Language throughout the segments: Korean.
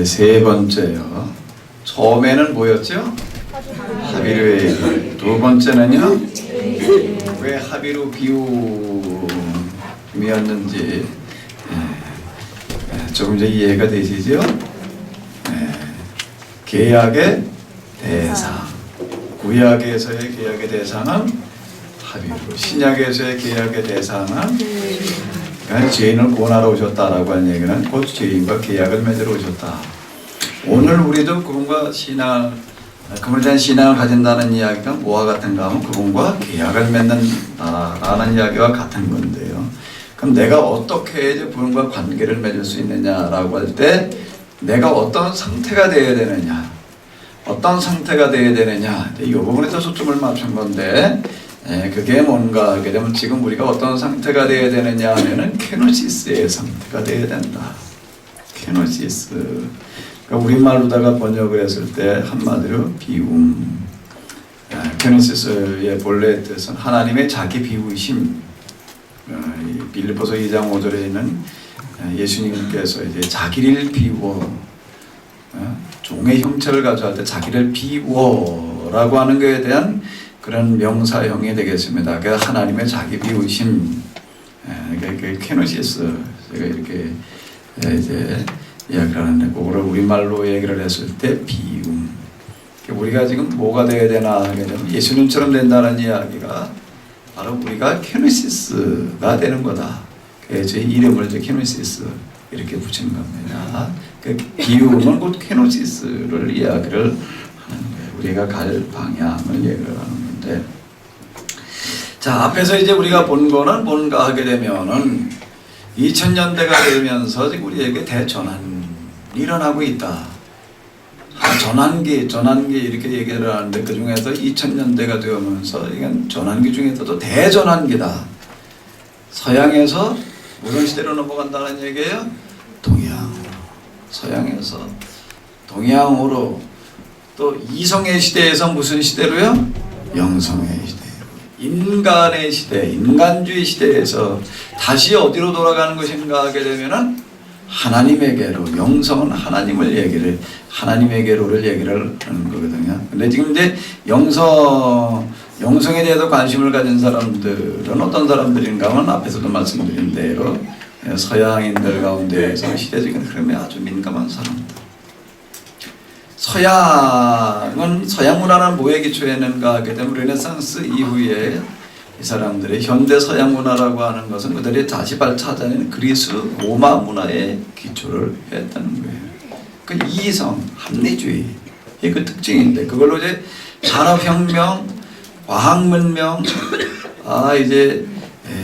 이제 세 번째요. 처음에는 뭐였죠? 합의루의 두 번째는요. 왜 합의루 비움이었는지 조금 이제 이해가 되시죠? 계약의 대상, 구약에서의 계약의 대상은 합의루, 신약에서의 계약의 대상은 그러니까 죄인을 구원하러 오셨다라고 하는 얘기는 곧 죄인과 계약을 맺으러 오셨다. 오늘 우리도 그분과 그분에 대한 신앙을 가진다는 이야기가 뭐와 같은가 하면 그분과 계약을 맺는다라는 이야기와 같은 건데요. 그럼 내가 어떻게 이제 그분과 관계를 맺을 수 있느냐라고 할 때 내가 어떤 상태가 되어야 되느냐, 어떤 상태가 되어야 되느냐, 이 부분에서 초점을 맞춘 건데 그게 뭔가 하게 되면 지금 우리가 어떤 상태가 되어야 되느냐 하면은 케노시스의 상태가 되어야 된다. 케노시스. 그러니까 우리말로다가 번역을 했을 때 한마디로 비움. 케노시스의 본래 뜻은 하나님의 자기 비우심. 빌립보서 2장 5절에 있는 예수님께서 이제 자기를 비워 종의 형체를 가져갈 때 자기를 비워라고 하는 것에 대한 그런 명사형이 되겠습니다. 그 하나님의 자기 비우심, 그 케노시스 제가 이렇게 이제 이야기를 하는데 그거를 우리말로 얘기를 했을 때 비움. 우리가 지금 뭐가 되어야 되나 하게 되면 예수님처럼 된다는 이야기가 바로 우리가 케노시스가 되는 거다. 제 이름을 이제 케노시스 이렇게 붙인 겁니다. 그 비움은 곧 케노시스를 이야기를 하는 거예요. 우리가 갈 방향을 얘기를 하는 건데, 자 앞에서 이제 우리가 본 거는 뭔가 하게 되면은 2000년대가 되면서 지금 우리에게 대전환이 일어나고 있다. 전환기 이렇게 얘기를 하는데 그 중에서 2000년대가 되면서 이건 전환기 중에서도 대전환기다. 서양에서 무슨 시대로 넘어간다는 얘기예요? 동양으로. 서양에서 동양으로. 또 이성의 시대에서 무슨 시대로요? 영성의 시대로. 인간의 시대, 인간주의 시대에서 다시 어디로 돌아가는 것인가 하게 되면은 하나님에게로, 영성은 하나님에게로를 얘기를 하는 거거든요. 근데 지금 이제 영성에 대해서 관심을 가진 사람들은 어떤 사람들인가 하면 앞에서도 말씀드린 대로 서양인들 가운데에서 시대적인 흐름에 아주 민감한 사람들. 서양 문화는 뭐에 기초했는가 하게 되면 르네상스 이후에 이 사람들의 현대 서양 문화라고 하는 것은 그들이 다시 찾아낸 그리스 로마 문화에 기초를 했다는 거예요. 그 이성, 합리주의 이 그 특징인데 그걸로 이제 산업혁명, 과학문명, 이제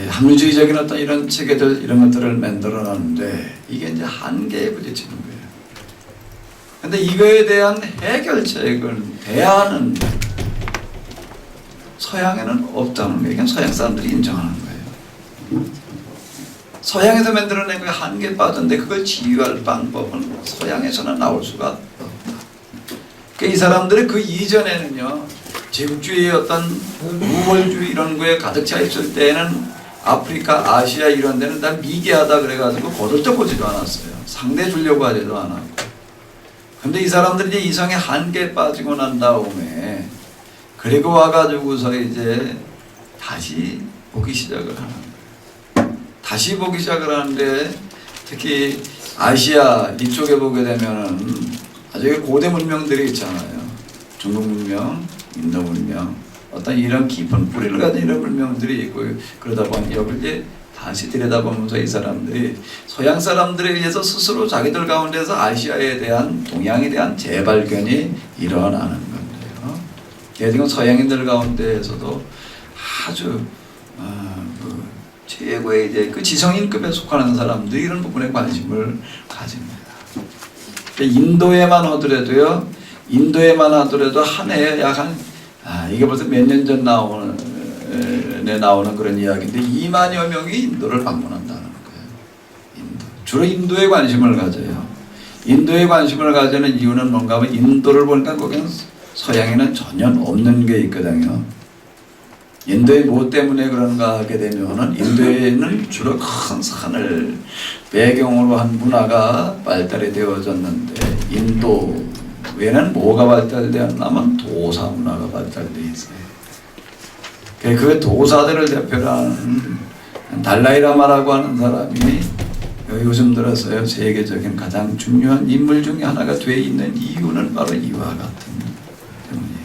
합리주의적인 어떤 이런 체계들 이런 것들을 만들어놨는데 이게 이제 한계에 부딪히는 거예요. 근데 이거에 대한 해결책을 대안은 서양에는 없다는 거예요. 이건 서양 사람들이 인정하는 거예요. 서양에서 만들어낸 그 한계에 빠졌는데 그걸 치유할 방법은 서양에서는 나올 수가 없다. 그러니까 이 사람들이 그 이전에는요, 제국주의의 어떤 우월주의 이런 거에 가득 차 있을 때에는 아프리카, 아시아 이런 데는 다 미개하다 그래가지고 거들떠보지도 않았어요. 상대 주려고 하지도 않았고. 근데 이 사람들이 이제 이성의 한계에 빠지고 난 다음에 그리고 와가지고서 이제 다시 보기 시작을 하는 거예요. 다시 보기 시작을 하는데 특히 아시아 이쪽에 보게 되면은 아주 고대 문명들이 있잖아요. 중국 문명, 인도 문명, 어떤 이런 깊은 뿌리를 가진 이런 문명들이 있고 그러다 보니 여기 이제 다시 들여다보면서 이 사람들이 서양 사람들에 의해서 스스로 자기들 가운데서 아시아에 대한 동양에 대한 재발견이 일어나는 건데요. 지금 서양인들 가운데에서도 아주 최고의 이제 그 지성인급에 속하는 사람들이 이런 부분에 관심을 가집니다. 인도에만 하더라도 한 해에 약 이게 벌써 몇 년 전 나오는 그런 이야기인데 2만여 명이 인도를 방문한다는 거예요. 주로 인도에 관심을 가져요. 인도에 관심을 가지는 이유는 뭔가 하면 인도를 보니까 거기는 서양에는 전혀 없는 게 있거든요. 인도에 무엇 때문에 그런가 하게 되면은 인도에는 주로 큰 산을 배경으로 한 문화가 발달이 되어졌는데 인도에는 뭐가 발달되었냐면 도사 문화가 발달되어 있어요. 그 도사들을 대표로 하는 달라이라마라고 하는 사람이 요즘 들어서요 세계적인 가장 중요한 인물 중에 하나가 되어 있는 이유는 바로 이와 같은 때문이에요.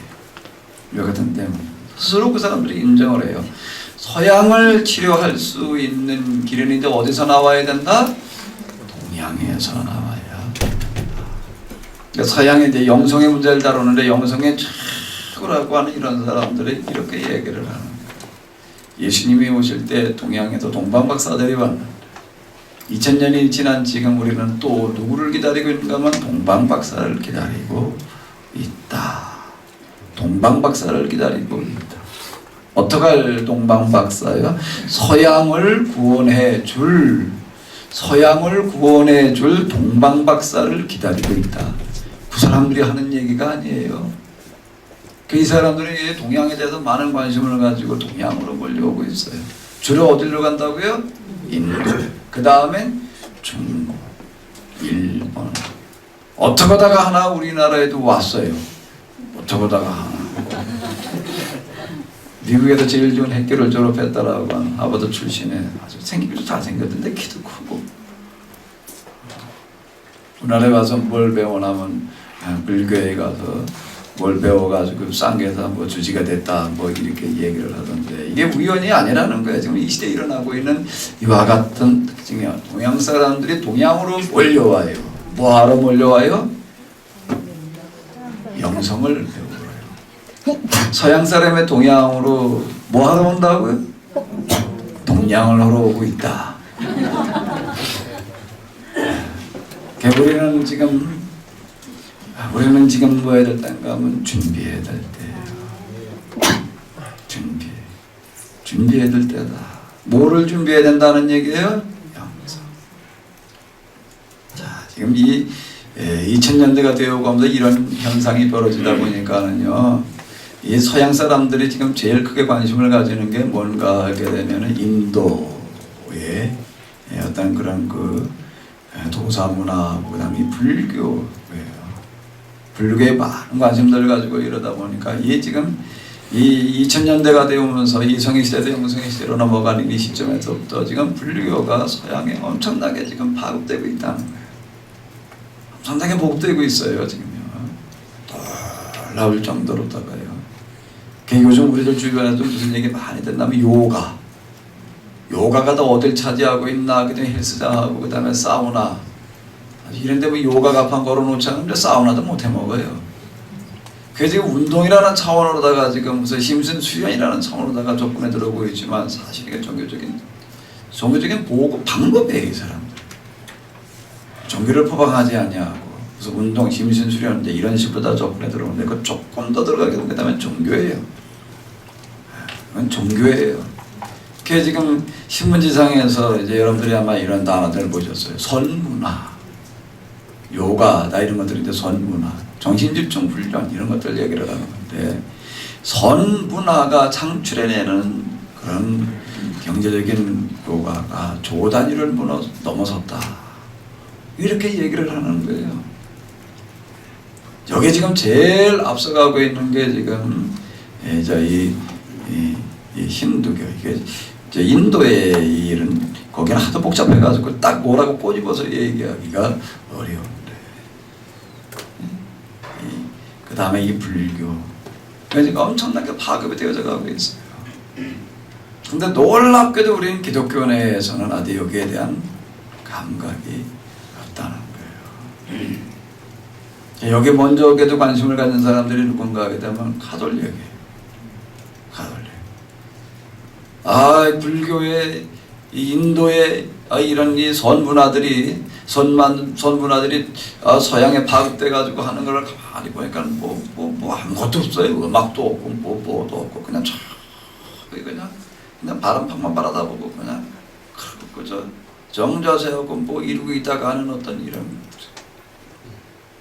이와 같은 때문. 스스로 그 사람들이 인정을 해요. 서양을 치료할 수 있는 길은 이제 어디서 나와야 된다? 동양에서 나와야 된다. 그러니까 서양의 이제 영성의 문제를 다루는데 영성의 최고라고 하는 이런 사람들이 이렇게 얘기를 하는 거예요. 예수님이 오실 때 동양에도 동방박사들이 왔는데 2000년이 지난 지금 우리는 또 누구를 기다리고 있는가 하면 동방박사를 기다리고 있다. 동방박사를 기다리고 있다. 어떡할 동방박사요? 서양을 구원해 줄 동방박사를 기다리고 있다. 그 사람들이 하는 얘기가 아니에요. 이 사람들이 동양에 대해서 많은 관심을 가지고 동양으로 몰려오고 있어요. 주로 어디로 간다고요? 인도. 그 다음엔 중국, 일본. 어떻게 하다가 하나 우리나라에도 왔어요. 어떻게 하다가 하나. 미국에서 제일 좋은 학교를 졸업했다라고 하는 하버드 출신의 아주 생기기도 잘생겼는데 키도 크고 우리나라에 와서 뭘 배워나면 불교에 가서 뭘 배워가지고 쌍계에서 뭐 주지가 됐다 뭐 이렇게 얘기를 하던데 이게 우연이 아니라는 거예요. 지금 이 시대에 일어나고 있는 이와 같은 특징이야. 동양 사람들이 동양으로 몰려와요. 뭐하러 몰려와요? 영성을 배우러. 서양 사람의 동양으로 뭐 하러 온다고요? 동양을 하러 오고 있다. 우리는 지금 뭐 해야 될 때인가 하면 준비해야 될 때예요. 준비해야 될 때다. 뭐를 준비해야 된다는 얘기예요? 영성. 자, 지금 이 2000년대가 되어가면서 이런 현상이 벌어지다 보니까는요. 이 서양 사람들이 지금 제일 크게 관심을 가지는 게 뭔가 하게 되면은 인도의 어떤 그런 그 도사 문화, 그다음에 불교예요. 불교에 많은 관심들을 가지고 이러다 보니까 이게 지금 이 2000년대가 되면서 이 성인시대에서 영성의 시대로 넘어가는 이 시점에서부터 지금 불교가 서양에 엄청나게 지금 파급되고 있다는 거예요. 엄청나게 보급되고 있어요 지금요. 놀라울 정도로다가요. 요즘 우리들 주변에도 무슨 얘기 많이 된다면 요가가 더 어딜 차지하고 있나. 그다음에 헬스장하고 그다음에 사우나 이런 데 뭐 요가 가판 걸어놓지 않는데 사우나도 못 해먹어요. 그래서 지금 운동이라는 차원으로다가 지금 무슨 힘순 수련이라는 차원으로다가 접근해 들어오고 있지만 사실 이게 종교적인 보고 방법이에요. 이 사람들 종교를 포박하지 아니하고 무슨 운동 힘순 수련 이런 식으로 다 접근해 들어오는데 그 조금 더 들어가게 되면 그다음에 종교예요. 그건 종교예요. 그게 지금 신문지상에서 이제 여러분들이 아마 이런 단어들을 보셨어요. 선문화, 요가다 이런 것들인데 선문화, 정신집중 훈련 이런 것들 얘기를 하는 건데 선문화가 창출해내는 그런 경제적인 요가가 조 단위를 넘어섰다. 이렇게 얘기를 하는 거예요. 여기 지금 제일 앞서가고 있는 게 지금 이 힌두교, 이게 인도의 일은 거기는 하도 복잡해가지고 딱 뭐라고 꼬집어서 얘기하기가 어려운데 그 다음에 이 불교 그러니까 엄청나게 파급이 되어져 가고 있어요. 근데 놀랍게도 우리는 기독교 내에서는 아직 여기에 대한 감각이 없다는 거예요. 여기 먼저 오게도 관심을 갖는 사람들이 누군가 하게 되면 가톨릭이에요. 불교의 인도의 이런 이 선문화들이 서양에 파급돼 가지고 하는 걸 가만히 보니까 뭐 아무것도 없어요. 음악도 없고 뭐도 없고 그냥 그냥 바람팍만 바라다 보고 그냥 그저 정자세하고 뭐 이루고 있다가 하는 어떤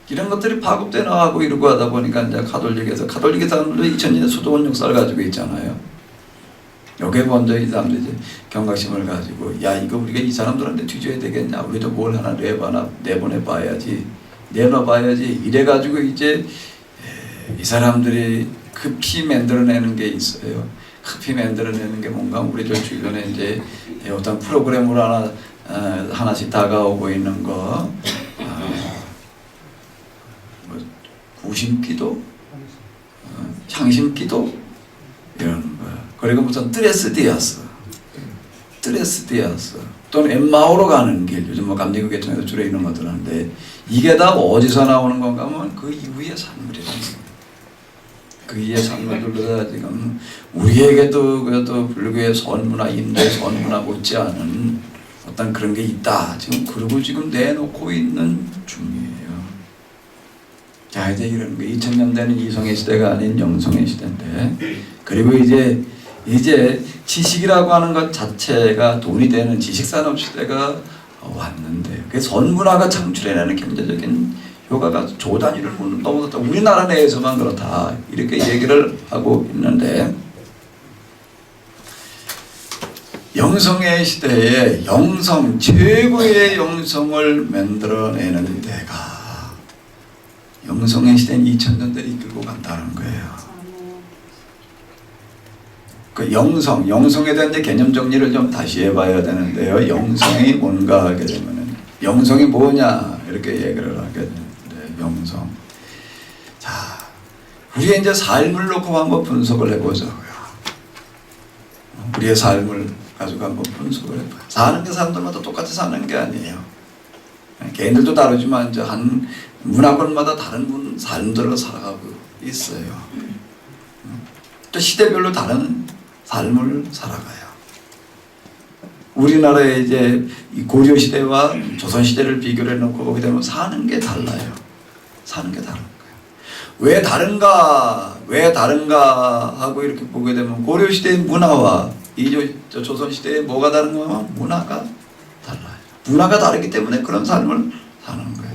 이런 것들이 파급돼 나가고 이러고 하다 보니까 이제 가톨릭 사람들도 2000년의 수도원 역사를 가지고 있잖아요. 여기에 먼저 이 사람들이 이제 경각심을 가지고 야 이거 우리가 이 사람들한테 뒤져야 되겠냐, 우리도 뭘 하나 내보내 봐야지, 내놔봐야지 이래가지고 이제 이 사람들이 급히 만들어내는 게 있어요. 급히 만들어내는 게 뭔가 우리들 주변에 이제 어떤 프로그램으로 하나씩 다가오고 있는 거, 구심기도, 향심기도 이런 거. 그리고 무슨 트레스디아스 또는 엠마오로 가는 길, 요즘 뭐 감리교계통에서 주로 이런 것들 하는데 이게 다 어디서 나오는 건가 하면 그 이후의 산물이라는 거예요. 그 이후의 산물들보다 지금 우리에게도 그래도 불교의 선문화, 인도의 선문화 못지않은 어떤 그런 게 있다. 지금 그러고 지금 내놓고 있는 중이에요. 자, 이제 이런 거 2000년대는 이성의 시대가 아닌 영성의 시대인데, 그리고 이제 지식이라고 하는 것 자체가 돈이 되는 지식산업 시대가 왔는데, 그 선문화가 창출해내는 경제적인 효과가 조 단위를 넘어섰다. 우리나라 내에서만 그렇다. 이렇게 얘기를 하고 있는데, 영성의 시대에 영성, 최고의 영성을 만들어내는 데가 영성의 시대는 2000년대를 이끌고 간다는 거예요. 그 영성에 대한 개념 정리를 좀 다시 해봐야 되는데요. 영성이 뭔가 하게 되면은 영성이 뭐냐 이렇게 얘기를 하게 되는데, 영성. 자, 우리의 이제 삶을 놓고 한번 분석을 해보자고요. 우리의 삶을 가지고 한번 분석을 해봐요. 사는 게 사람들마다 똑같이 사는 게 아니에요. 개인들도 다르지만 이제 한 문화권마다 다른 삶들을 살아가고 있어요. 또 시대별로 다른 삶을 살아가요. 우리나라의 이제 고려 시대와 조선 시대를 비교해 놓고 보게 되면 사는 게 달라요. 사는 게 다른 거예요. 왜 다른가 하고 이렇게 보게 되면 고려 시대의 문화와 이 조선 시대의 뭐가 다른 거면 문화가 달라요. 문화가 다르기 때문에 그런 삶을 사는 거예요.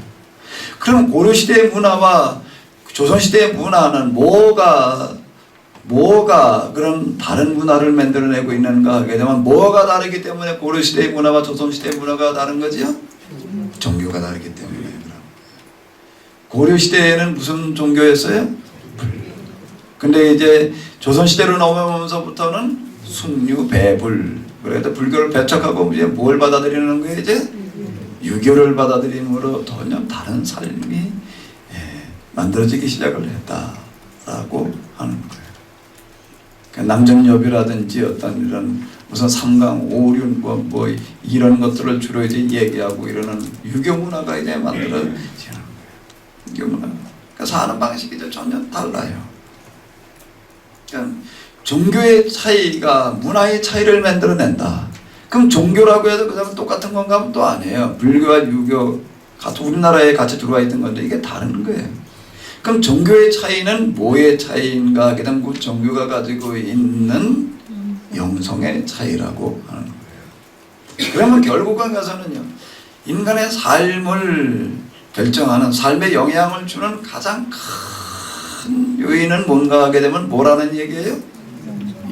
그럼 고려 시대의 문화와 조선 시대의 문화는 뭐가 그런 다른 문화를 만들어내고 있는가 하게 되면 뭐가 다르기 때문에 고려 시대의 문화와 조선 시대의 문화가 다른 거지요? 종교가 다르기 때문에. 고려 시대에는 무슨 종교였어요? 근데 이제 조선 시대로 넘어오면서부터는 숭유, 배불. 그래서 불교를 배척하고 이제 뭘 받아들이는 거예요? 이제 유교를 받아들임으로 전혀 다른 삶이 만들어지기 시작을 했다라고 하는 거예요. 남정여비라든지 어떤 이런 무슨 삼강, 오륜 뭐 이런 것들을 주로 이제 얘기하고 이러는 유교 문화가 이제 만들어지는 거예요. 유교 문화. 그러니까 사는 방식이 전혀 달라요. 그러니까 종교의 차이가 문화의 차이를 만들어낸다. 그럼 종교라고 해도 그 사람 똑같은 건가 하면 또 아니에요. 불교와 유교 같은 우리나라에 같이 들어와 있던 건데 이게 다른 거예요. 그럼 종교의 차이는 뭐의 차이인가 하게 되면 그 종교가 가지고 있는 영성의 차이라고 하는 거예요. 그러면 결국은 가서는요, 인간의 삶을 결정하는, 삶에 영향을 주는 가장 큰 요인은 뭔가 하게 되면 뭐라는 얘기예요?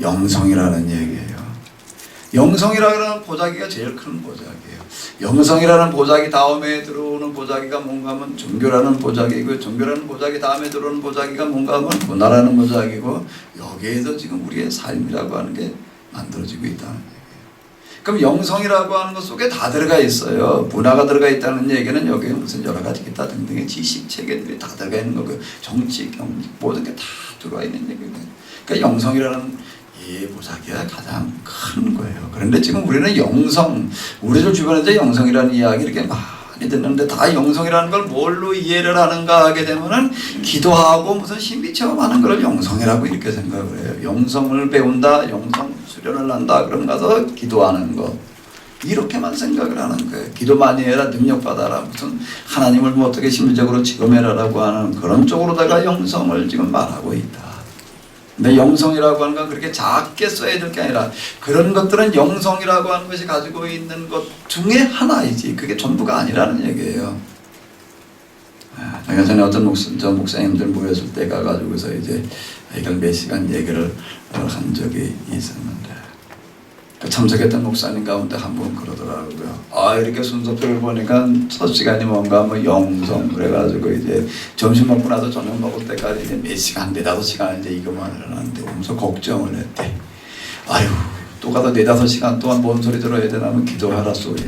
영성이라는 얘기예요. 영성이라는 보자기가 제일 큰 보자기예요. 영성이라는 보자기 다음에 들어오는 보자기가 뭔가 하면 종교라는 보자기고, 종교라는 보자기 다음에 들어오는 보자기가 뭔가 하면 문화라는 보자기고, 여기에서 지금 우리의 삶이라고 하는 게 만들어지고 있다는 얘기예요. 그럼 영성이라고 하는 것 속에 다 들어가 있어요. 문화가 들어가 있다는 얘기는 여기에 무슨 여러 가지 기타 등등의 지식 체계들이 다 들어가 있는 거고, 정치, 경제 모든 게 다 들어가 있는 얘기예요. 그러니까 영성이라는 이 보자기가 가장 큰 거예요. 그런데 지금 우리는 영성, 우리들 주변에서 영성이라는 이야기 이렇게 많이 듣는데 다 영성이라는 걸 뭘로 이해를 하는가 하게 되면은 기도하고 무슨 신비 체험하는 걸 영성이라고 이렇게 생각을 해요. 영성을 배운다, 영성 수련을 한다, 그럼 가서 기도하는 거. 이렇게만 생각을 하는 거예요. 기도 많이 해라, 능력 받아라, 무슨 하나님을 뭐 어떻게 심리적으로 지검해라라고 하는 그런 쪽으로다가 영성을 지금 말하고 있다. 근데 영성이라고 하는 건 그렇게 작게 써야 될 게 아니라 그런 것들은 영성이라고 하는 것이 가지고 있는 것 중에 하나이지 그게 전부가 아니라는 얘기예요. 제가 전에 어떤 목사님들 모였을 때 가가지고서 이제 이걸 몇 시간 얘기를 한 적이 있었는데, 그 참석했던 목사님 가운데 한 분 그러더라고요. 아, 이렇게 순서표를 보니까 첫 시간이 뭔가 뭐 영성 그래가지고 이제 점심 먹고 나서 저녁 먹을 때까지 이제 몇 시간, 4~5시간 이제 이것만 하는데 오면서 걱정을 했대. 아유, 또 가다 4~5시간 동안 뭔 소리 들어야 되나 하면 기도하라 소리,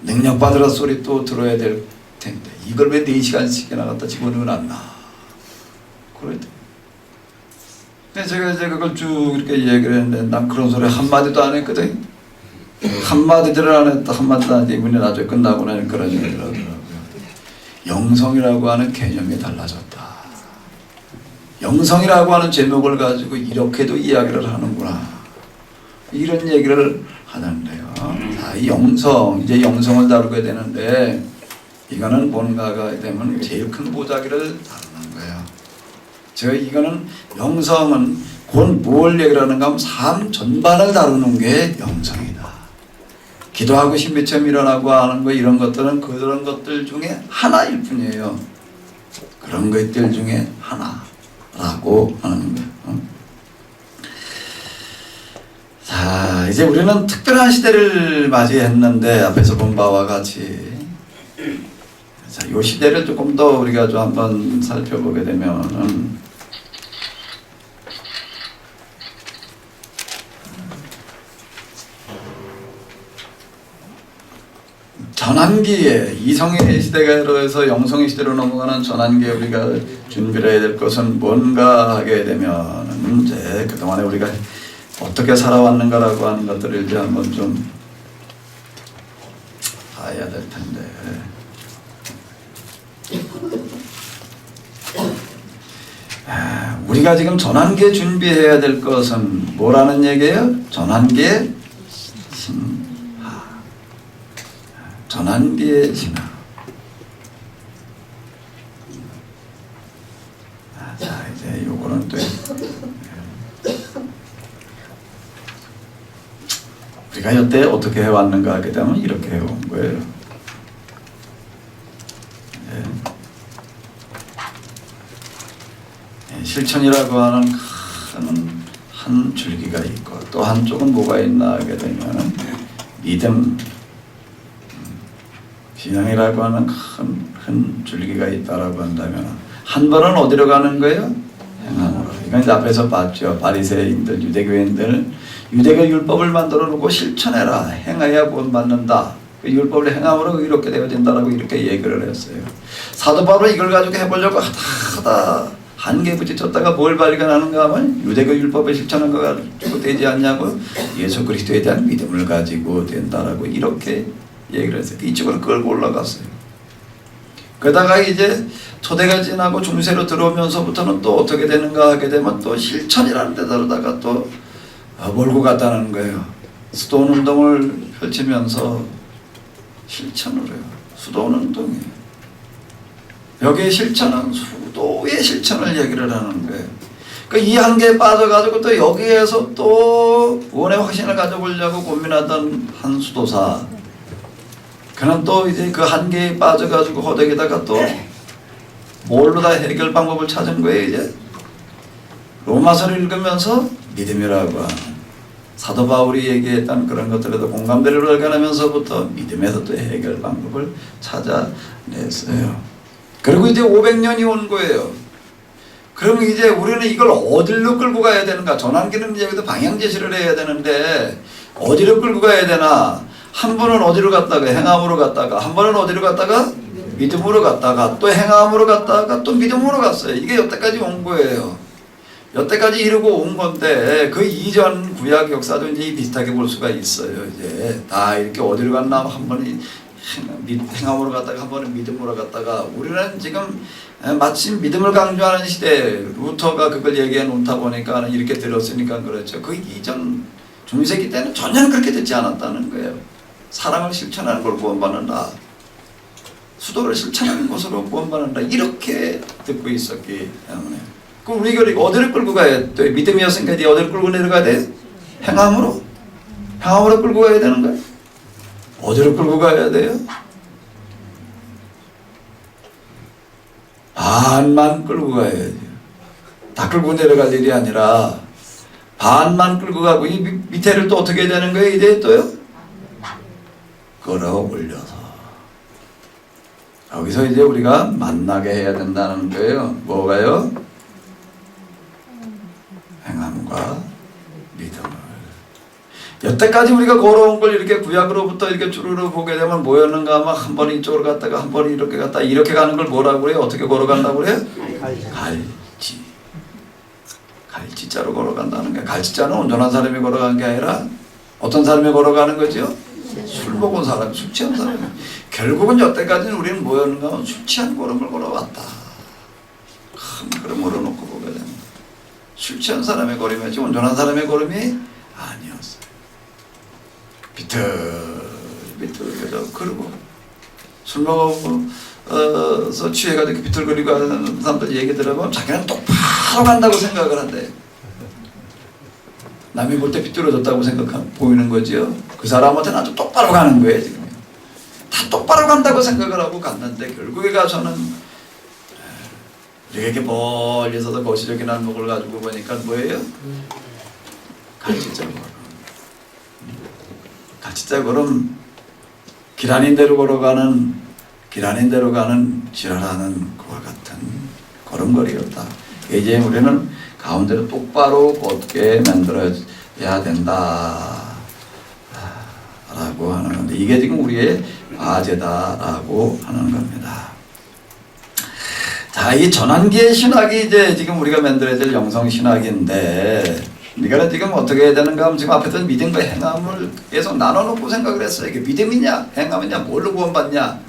능력 받으라 소리 또 들어야 될 텐데 이걸 왜 4시간씩이나 갖다 집어넣어놨나 그랬대. 근데 제가 이제 그걸 쭉 이렇게 얘기를 했는데 난 그런 소리 한마디도 안 했거든. 한마디도 안 했다. 한마디도 안 했다. 이분이 나중에 끝나고 나니 그런 얘기를 하더라고요. 영성이라고 하는 개념이 달라졌다. 영성이라고 하는 제목을 가지고 이렇게도 이야기를 하는구나. 이런 얘기를 하는데요. 자, 이 영성, 이제 영성을 다루게 되는데 이거는 뭔가가 되면 제일 큰 보자기를 다루는 거예요. 제가 이거는 영성은 곧 뭘 얘기를 하는가 하면 삶 전반을 다루는 게 영성이다. 기도하고 신비체험 일어나고 하는 거 이런 것들은 그런 것들 중에 하나일 뿐이에요. 그런 것들 중에 하나라고 하는 거예요. 자, 이제 우리는 특별한 시대를 맞이했는데 앞에서 본 바와 같이 자, 이 시대를 조금 더 우리가 좀 한번 살펴보게 되면은 전환기에 이성의 시대가 들어서 영성의 시대로 넘어가는 전환기에 우리가 준비를 해야 될 것은 뭔가 하게 되면 이제 그동안에 우리가 어떻게 살아왔는가라고 하는 것들을 이제 한번 좀 봐야 될 텐데 우리가 지금 전환기에 준비해야 될 것은 뭐라는 얘기예요? 전환기에 신하. 전환기에 신하. 자, 이제 요거는 또 우리가 여태 어떻게 해왔는가 하게 되면 이렇게 해온 거예요. 실천이라고 하는 큰 한 줄기가 있고 또 한쪽은 뭐가 있나 하게 되면 믿음, 신앙이라고 하는 큰 줄기가 있다라고 한다면 한 번은 어디로 가는 거예요? 행함으로. 이건 이제 앞에서 봤죠. 바리새인들, 유대교인들 유대교 율법을 만들어 놓고 실천해라. 행해야 구원받는다. 그 율법을 행함으로 이렇게 되어진다라고 이렇게 얘기를 했어요. 사도 바울은 이걸 가지고 해보려고 하다 한계에 부딪혔다가 뭘 발견하는가 하면 유대교 율법을 실천한 거 가지고 되지 않냐고 예수 그리스도에 대한 믿음을 가지고 된다라고 이렇게 얘기를 했어요. 이쪽으로 끌고 올라갔어요. 그러다가 이제 초대가 지나고 중세로 들어오면서부터는 또 어떻게 되는가 하게 되면 또 실천이라는 데다가 또 몰고 갔다는 거예요. 수도원 운동을 펼치면서 실천을 해요. 수도원 운동이에요. 여기에 실천은 수도의 실천을 얘기를 하는 거예요. 그러니까 이 한계에 빠져가지고 또 여기에서 또 구원의 확신을 가져보려고 고민하던 한 수도사. 그는 또 이제 그 한계에 빠져가지고 거기다가 또 뭘로 다 해결 방법을 찾은 거예요. 이제 로마서를 읽으면서 믿음이라고 하는 사도 바울이 얘기했던 그런 것들에도 공감대를 발견하면서부터 믿음에서 또 해결 방법을 찾아냈어요. 그리고 이제 500년이 온 거예요. 그러면 이제 우리는 이걸 어디로 끌고 가야 되는가? 전환기는 여기서 방향 제시를 해야 되는데 어디로 끌고 가야 되나? 한 번은 어디로 갔다가 행함으로 갔다가 한 번은 어디로 갔다가 믿음으로 갔다가 또 행함으로 갔다가 또 믿음으로 갔어요. 이게 여태까지 온 거예요. 여태까지 이루고 온 건데 그 이전 구약 역사도 이제 비슷하게 볼 수가 있어요. 이제 다 이렇게 어디로 갔나 한 번은 행함으로 갔다가 한 번은 믿음으로 갔다가 우리는 지금 마침 믿음을 강조하는 시대 루터가 그걸 얘기해 놓다 보니까 이렇게 들었으니까 그렇죠. 그 이전 중세기 때는 전혀 그렇게 듣지 않았다는 거예요. 사랑을 실천하는 걸 구원받는다. 수도를 실천하는 것으로 구원받는다. 이렇게 듣고 있었기 때문에 그럼 우리가 어디를 끌고 가야 돼? 믿음이었으니까 이제 어디를 끌고 내려가야 돼? 행함으로? 행함으로 끌고 가야 되는 거야? 어디로 끌고 가야 돼요? 반만 끌고 가야지. 다 끌고 내려갈 일이 아니라 반만 끌고 가고 이 밑에를 또 어떻게 되는 거예요? 이제 또요? 끌어올려서 여기서 이제 우리가 만나게 해야 된다는 거예요. 뭐가요? 행함과 믿음을. 여태까지 우리가 걸어온 걸 이렇게 구약으로부터 이렇게 주르르 보게 되면 뭐였는가 하면 한 번이 이쪽으로 갔다가 한 번이 이렇게 갔다가 이렇게 가는 걸 뭐라고 그래요? 어떻게 걸어간다고 그래요? 갈지. 갈지자로 걸어간다는 거예요. 갈지자는 온전한 사람이 걸어간 게 아니라 어떤 사람이 걸어가는 거죠? 술 먹은 사람, 술 취한 사람. 결국은 여태까지는 우리는 뭐였는가 하면 술 취한 걸음을 걸어왔다. 큰 걸음으로 놓고 보게 됩니다. 술 취한 사람의 걸음이었지 온전한 사람의 걸음이 아니었어요. 비틀비틀 그러고 술 먹어서 취해가지고 비틀거리고 하는 사람들 얘기 들어보면 자기는 똑바로 간다고 생각을 한대. 남이 볼 때 비뚤어졌다고 보이는 거지요. 그 사람한테는 아주 똑바로 가는 거예요. 지금 다 똑바로 간다고 생각을 하고 갔는데 결국에 가서는 이렇게 멀리서도 거시적인 안목을 가지고 보니까 뭐예요? 갈치자 걸음. 갈치자 걸음. 길 아닌 대로 걸어가는 지랄하는 그와 같은 걸음걸이였다. 이제 우리는 가운데로 똑바로 곧게 만들어야 된다 라고 하는 건데 이게 지금 우리의 과제다라고 하는 겁니다. 자, 이 전환기의 신학이 이제 지금 우리가 만들어야 될 영성 신학인데 이거는 지금 어떻게 해야 되는가 하면 지금 앞에 있던 믿음과 행함을 계속 나눠놓고 생각을 했어요. 이게 믿음이냐 행함이냐 뭘로 구원받냐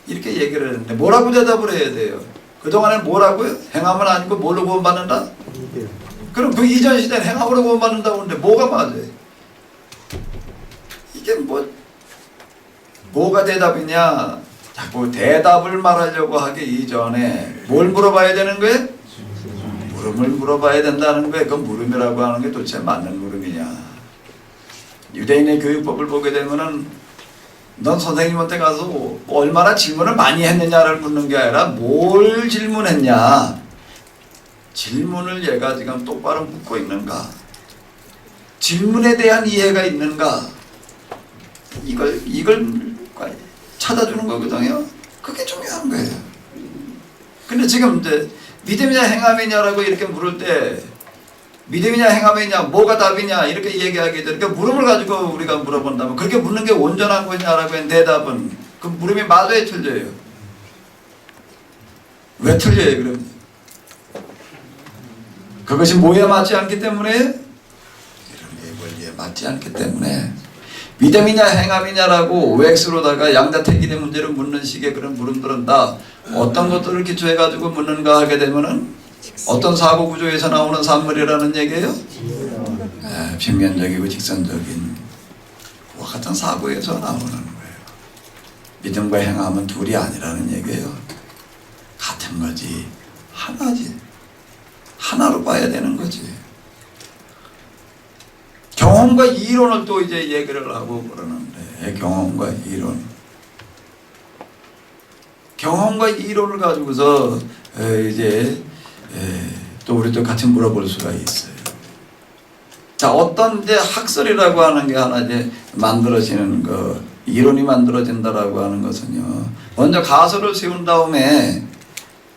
이렇게 얘기를 했는데 뭐라고 대답을 해야 돼요? 그동안엔 뭐라고요? 행함은 아니고 뭘로 구원받는다? 그럼 그 이전 시대는 행함으로 구원받는다고 하는데 뭐가 맞아요? 이게 뭐가 대답이냐? 자꾸 대답을 말하려고 하기 이전에 뭘 물어봐야 되는 거예요? 물음을 물어봐야 된다는 거예요. 그 물음이라고 하는 게 도대체 맞는 물음이냐? 유대인의 교육법을 보게 되면은 넌 선생님한테 가서 얼마나 질문을 많이 했느냐를 묻는 게 아니라 뭘 질문했냐? 질문을 얘가 지금 똑바로 묻고 있는가? 질문에 대한 이해가 있는가? 이걸 찾아주는 거거든요. 그게 중요한 거예요. 근데 지금 이제 믿음이냐 행함이냐라고 이렇게 물을 때 믿음이냐 행함이냐 뭐가 답이냐 이렇게 얘기하게 되니까 물음을 가지고 우리가 물어본다면 그렇게 묻는 게 온전한 거냐라고 하는 대답은 그 물음이 맞아야 틀려요. 왜 틀려요 그럼? 그것이 뭐에 맞지 않기 때문에 이런 원리에 맞지 않기 때문에 믿음이냐 행함이냐라고 OX로다가 양자택일의 문제를 묻는 식의 그런 물음들은 다 어떤 것들을 기초해 가지고 묻는가 하게 되면은 어떤 사고 구조에서 나오는 산물이라는 얘기예요? 평면적이고 직선적인 그와 같은 사고에서 나오는 거예요. 믿음과 행함은 둘이 아니라는 얘기예요. 같은 거지, 하나지. 하나로 봐야 되는 거지. 경험과 이론을 또 이제 얘기를 하고 그러는데 경험과 이론. 경험과 이론을 가지고서 이제 또 우리 또 같이 물어볼 수가 있어요. 자, 어떤 이제 학설이라고 하는 게 하나 이제 만들어지는 거, 이론이 만들어진다라고 하는 것은요. 먼저 가설을 세운 다음에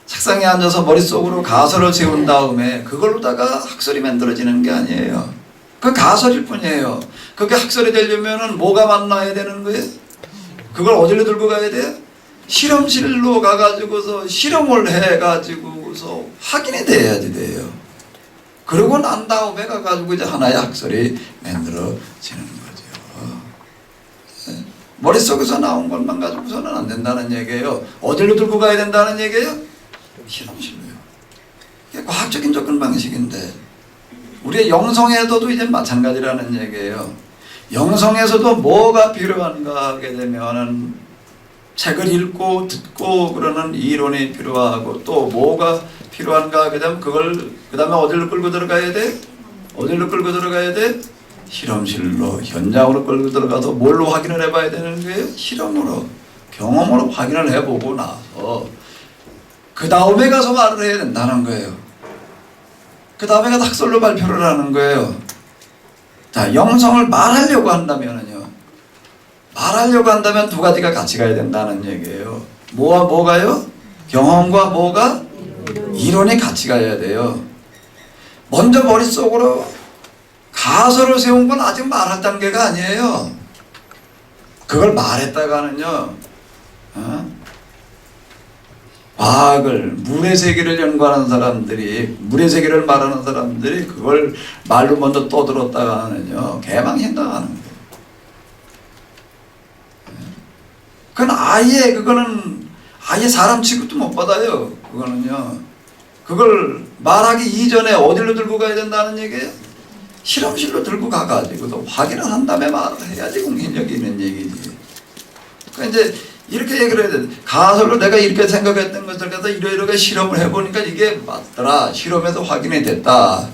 책상에 앉아서 머릿속으로 가설을 세운 다음에 그걸로다가 학설이 만들어지는 게 아니에요. 그 가설일 뿐이에요. 그게 학설이 되려면은 뭐가 만나야 되는 거예요? 그걸 어디로 들고 가야 돼요? 실험실로 가가지고서 실험을 해가지고서 확인이 돼야지 돼요. 그러고 난 다음에 가가지고 이제 하나의 학설이 만들어지는 거죠. 머릿속에서 나온 것만 가지고서는 안 된다는 얘기예요. 어디로 들고 가야 된다는 얘기예요? 실험실로요. 이게 과학적인 접근 방식인데 우리의 영성에서도 이제 마찬가지라는 얘기예요. 영성에서도 뭐가 필요한가 하게 되면은 책을 읽고 듣고 그러는 이론이 필요하고 또 뭐가 필요한가 하게 되면 그걸 그 다음에 어디로 끌고 들어가야 돼? 어디로 끌고 들어가야 돼? 실험실로 현장으로 끌고 들어가서 뭘로 확인을 해봐야 되는 거예요? 실험으로 경험으로 확인을 해보고 나서 그 다음에 가서 말을 해야 된다는 거예요. 그 다음에 가서 학설로 발표를 하는 거예요. 자, 영성을 말하려고 한다면은요, 말하려고 한다면 두 가지가 같이 가야 된다는 얘기예요. 뭐와 뭐가요? 경험과 뭐가? 이론이 같이 가야 돼요. 먼저 머릿속으로 가설을 세운 건 아직 말할 단계가 아니에요. 그걸 말했다가는요, 과학을, 물의 세계를 연구하는 사람들이, 물의 세계를 말하는 사람들이 그걸 말로 먼저 떠들었다가는요, 개망신당하는 거예요. 그거는 아예 사람 취급도 못 받아요. 그거는요. 그걸 말하기 이전에 어디로 들고 가야 된다는 얘기예요? 실험실로 들고 가가지고도 확인을 한 다음에 말을 해야지 공신력이 있는 얘기지. 그러니까 이제 이렇게 얘기를 해야 돼. 가설로 내가 이렇게 생각했던 것을 갖다 이러이러하게 실험을 해보니까 이게 맞더라. 실험에서 확인이 됐다.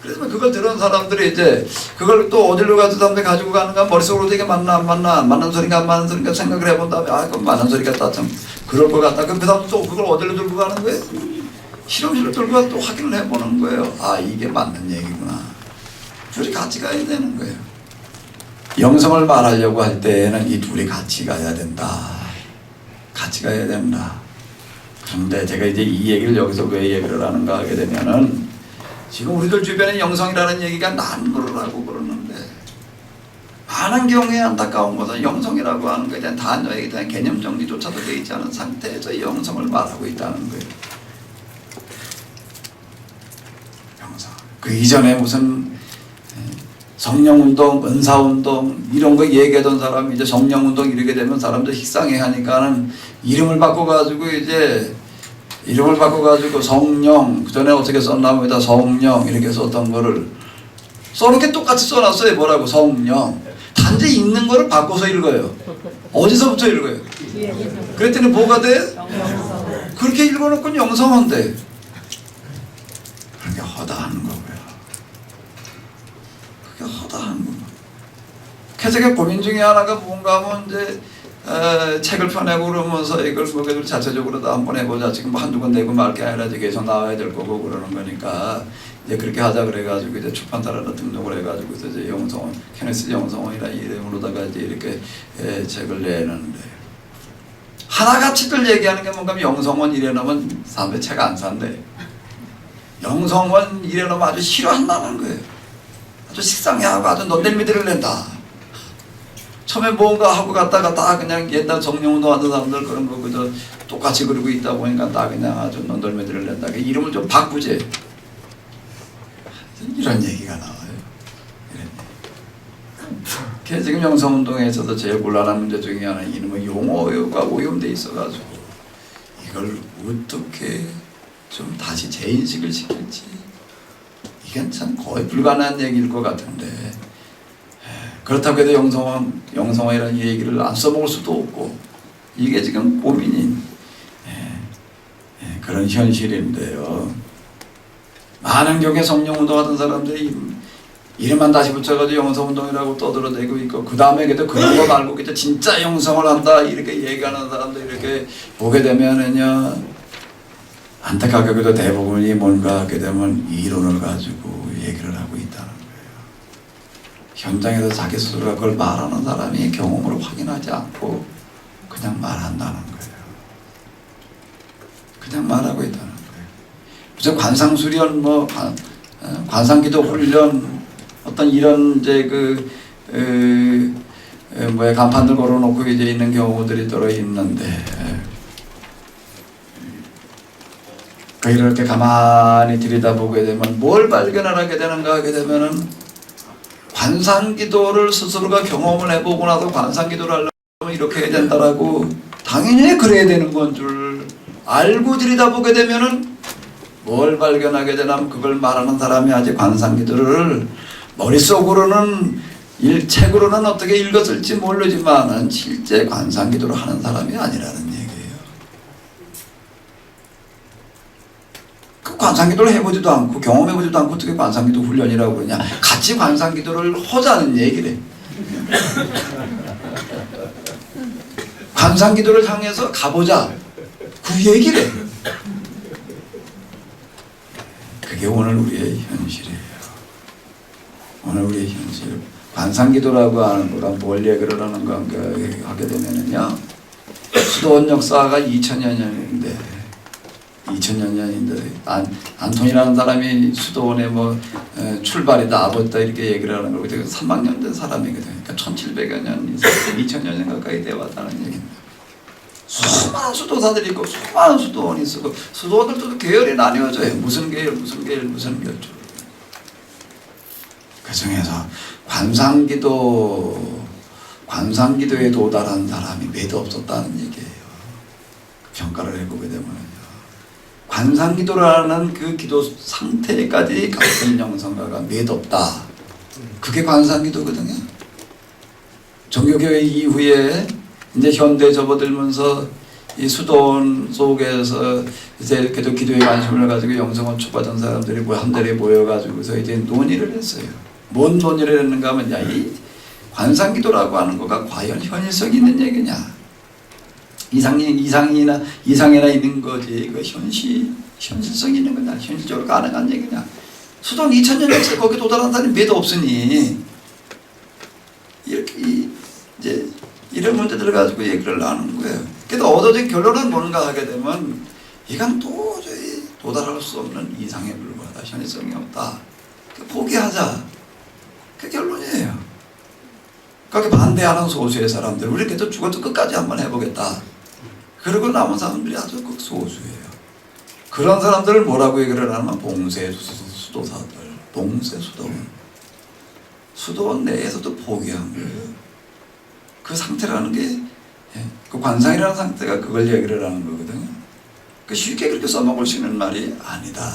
그래서 그걸 들은 사람들이 이제 그걸 또 어디로 가서 사람들이 가지고 가는가, 머릿속으로 이게 맞나 안 맞나, 맞는 소리가 안 맞는 소리가 생각을 해본 다음에 그럼 맞는 소리 같다, 참 그럴 것 같다. 그럼 그 다음 또 그걸 어디로 들고 가는 거예요? 실험실로 들고 가서 또 확인을 해보는 거예요. 이게 맞는 얘기구나. 둘이 같이 가야 되는 거예요. 영성을 말하려고 할 때에는 이 둘이 같이 가야 된다. 같이 가야 된다. 그런데 제가 이제 이 얘기를 여기서 왜 얘기를 하는가 하게 되면은, 지금 우리들 주변에 영성이라는 얘기가 난무를 하고 그러는데, 많은 경우에 안타까운 것은 영성이라고 하는 것에 대한 단어에 대한 개념 정리조차도 되어 있지 않은 상태에서 영성을 말하고 있다는 거예요. 영성. 그 이전에 무슨 성령운동, 은사운동 이런 거 얘기하던 사람이 이제 성령운동 이렇게 되면 사람들 식상해 하니까는 이름을 바꿔가지고 성령, 그 전에 어떻게 썼나보다 성령 이렇게 썼던 거를 써놓게 똑같이 써놨어요. 뭐라고? 성령. 단지 읽는 거를 바꿔서 읽어요. 어디서부터 읽어요? 그랬더니 뭐가 돼? 그렇게 읽어놓고 영성은 돼. 그렇게 허다한 거고요. 그게 허다한 거. 제가 고민 중에 하나가 뭔가 하면 이제 책을 펴내고 그러면서 이걸 뭐 자체적으로도 한번 해보자. 지금 뭐 한두 권 내고 말 게 아니라 이제 계속 나와야 될 거고 그러는 거니까 이제 그렇게 하자 그래가지고 이제 출판사로 등록을 해가지고 이제 영성원, 케네스 영성원이라 이름으로다가 이제 이렇게 책을 내는데, 하나같이들 얘기하는 게 뭔가 하면 영성원 이래놓으면 사람들이 책 안 산대. 영성원 이래놓으면 아주 싫어한다는 거예요. 아주 식상해하고 아주 논der미들을 낸다. 처음에 뭔가 하고 갔다가 다 그냥 옛날 정령운동 하던 사람들 그런 거 그저 똑같이 그러고 있다 보니까 다 그냥 아주 논der미들을 낸다. 이름을 좀 바꾸지. 이런 얘기가 나와요. 이런 얘기. 지금 영성운동에서도 제일 곤란한 문제 중에 하나는 이놈의 용어가 오염돼 있어가지고 이걸 어떻게 좀 다시 재인식을 시킬지, 이건 참 거의 불가능한 얘기일 것 같은데, 그렇다고 해도 영성원이라는 얘기를 안 써먹을 수도 없고, 이게 지금 고민인 그런 현실인데요. 많은 경우에 성령운동하던 사람들이 이름만 다시 붙여가지고 영성운동이라고 떠들어대고 있고, 그 다음에 그런 거 말고 진짜 영성을 한다 이렇게 얘기하는 사람들 이렇게 보게 되면은요, 안타깝게도 대부분이 뭔가 하게 되면 이론을 가지고 얘기를 하고 있다는 거예요. 현장에서 자기 스스로가 그걸 말하는 사람이 경험으로 확인하지 않고 그냥 말한다는 거예요. 그냥 말하고 있다는 거예요. 무슨 관상수련, 관상기도 훈련, 어떤 이런 이제 간판들 걸어놓고 이제 있는 경우들이 들어 있는데, 이렇게 가만히 들여다보게 되면 뭘 발견을 하게 되는가 하게 되면은, 관상기도를 스스로가 경험을 해보고 나서 관상기도를 하려면 이렇게 해야 된다라고 당연히 그래야 되는 건 줄 알고 들여다보게 되면은 뭘 발견하게 되냐면, 그걸 말하는 사람이 아직 관상기도를 머릿속으로는 책으로는 어떻게 읽었을지 모르지만 실제 관상기도를 하는 사람이 아니라는 얘기예요. 그 관상기도를 해보지도 않고 경험해보지도 않고 어떻게 관상기도 훈련이라고 그러냐. 같이 관상기도를 하자는 얘기래. 관상기도를 향해서 가보자, 그 얘기래. 그게 오늘 우리의 현실이에요. 오늘 우리의 현실 관상기도라고 하는 거가 뭘 얘기를 하는 건가 하게 되면은요, 수도원 역사가 2000년인데 안톤이라는 사람이 수도원에 뭐 출발이다 아버지다 이렇게 얘기를 하는 거고, 300년 된 사람이거든요. 그러니까 1700여 년, 2000년 가까이 되어왔다는 얘기입니다. 수많은 수도사들이 있고 수많은 수도원이 있고, 수도원들도 계열이 나뉘어져요. 무슨 계열 무슨 계열. 그 중에서 관상기도에 도달한 사람이 매도 없었다는 얘기예요. 평가를 해보게 되면요, 관상기도라는 그 기도 상태까지 같은 영성가가 매도 없다. 그게 관상기도거든요. 종교교회 이후에 이제 현대에 접어들면서 이 수도원 속에서 이제 그래도 기도에 관심을 가지고 영성을 촉받은 사람들이 한 자리에 모여가지고서 이제 논의를 했어요. 뭔 논의를 했는가 하면, 야, 이 관상기도라고 하는 거가 과연 현실성이 있는 얘기냐? 이상이나 있는 거지. 그 현실성이 있는 거냐? 현실적으로 가능한 얘기냐? 수도원 2000년 역사에 거기 도달한 사람이 매도 없으니 이렇게 이제 이런 문제들을 가지고 얘기를 나누는 거예요. 그래서 얻어진 결론은 뭔가 하게 되면, 이건 도저히 도달할 수 없는 이상에 불과하다, 현실성이 없다, 포기하자, 그 결론이에요. 그렇게 반대하는 소수의 사람들, 우리 그래도 죽어도 끝까지 한번 해보겠다, 그러고 남은 사람들이 아주 극소수예요. 그런 사람들을 뭐라고 얘기를 하냐면 봉쇄 수도사들, 봉쇄 수도원 내에서도 포기한 거예요. 그 상태라는 게, 그 관상이라는 상태가 그걸 얘기를 하는 거거든요. 그 쉽게 그렇게 써먹을 수 있는 말이 아니다.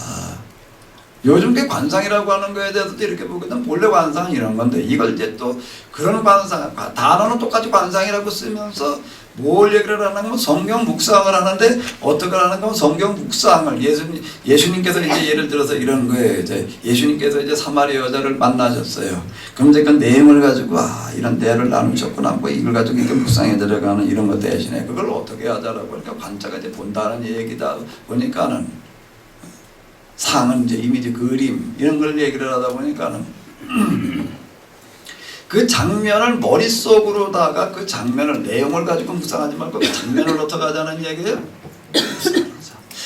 요즘 게 관상이라고 하는 거에 대해서도 이렇게 보거든. 본래 관상은 이런 건데, 이걸 이제 또 그런 관상, 단어는 똑같이 관상이라고 쓰면서 뭘 얘기를 하냐면 성경 묵상을 하는데, 어떻게 하는가, 성경 묵상을 예수님께서 이제 예를 들어서 이런 거예요. 이제 예수님께서 이제 사마리아 여자를 만나셨어요. 그럼 이제 그 내용을 가지고 이런 대화를 나누셨구나, 뭐 이걸 가지고 이렇게 묵상에 들어가는 이런 거 대신에 그걸 어떻게 하자라고 그러니까 관자가 이제 본다는 얘기다 보니까는, 상은 이제 이미지, 그림 이런 걸 얘기를 하다 보니까는 그 장면을 머릿속으로다가 그 장면을, 내용을 가지고 묵상하지 말고 그 장면을 어떻게 하자는 얘기예요.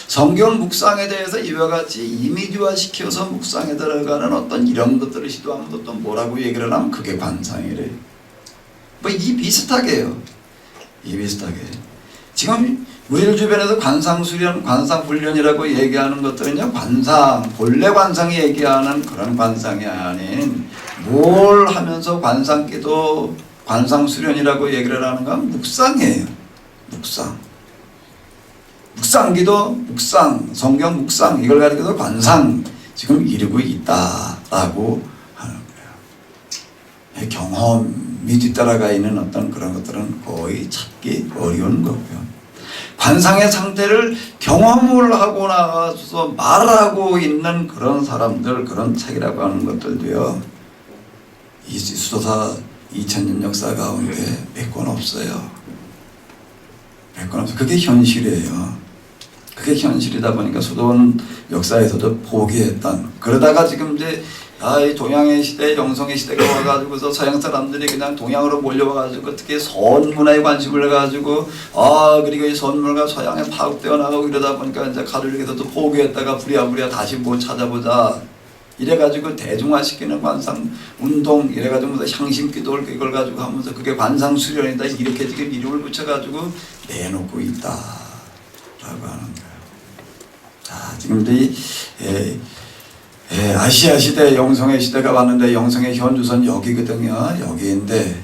성경 묵상에 대해서 이와 같이 이미지화 시켜서 묵상에 들어가는 어떤 이런 것들을 시도하면 또 뭐라고 얘기를 하면 그게 관상이래요. 뭐 이 비슷하게요. 이 비슷하게 지금 우리 주변에서 관상수련, 관상훈련이라고 얘기하는 것들은요, 본래 관상이 얘기하는 그런 관상이 아닌, 뭘 하면서 관상기도, 관상수련이라고 얘기를 하는 건 묵상이에요. 묵상기도, 묵상, 성경 묵상, 이걸 가리켜서 관상 지금 이루고 있다라고 하는 거예요. 경험이 뒤따라가 있는 어떤 그런 것들은 거의 찾기 어려운 거고요. 관상의 상태를 경험을 하고 나가서 말하고 있는 그런 사람들, 그런 책이라고 하는 것들도요, 이 수도사 2000년 역사 가운데 몇 권 없어요. 그게 현실이에요. 그게 현실이다 보니까 수도원 역사에서도 포기했던, 그러다가 지금 이제 이 동양의 시대, 영성의 시대가 와가지고서 서양 사람들이 그냥 동양으로 몰려와가지고 특히 선문화에 관심을 가지고 그리고 이 선문화가 서양에 파급되어 나가고 이러다 보니까 이제 가톨릭에서도 포기했다가 부랴부랴 다시 뭐 찾아보자 이래가지고 대중화시키는 관상 운동 이래가지고 향심기도를 이걸 가지고 하면서 그게 관상 수련이다 이렇게 지금 이름을 붙여가지고 내놓고 있다라고 하는 거예요. 자, 지금 아시아 시대, 영성의 시대가 왔는데 영성의 현주소는 여기거든요. 여기인데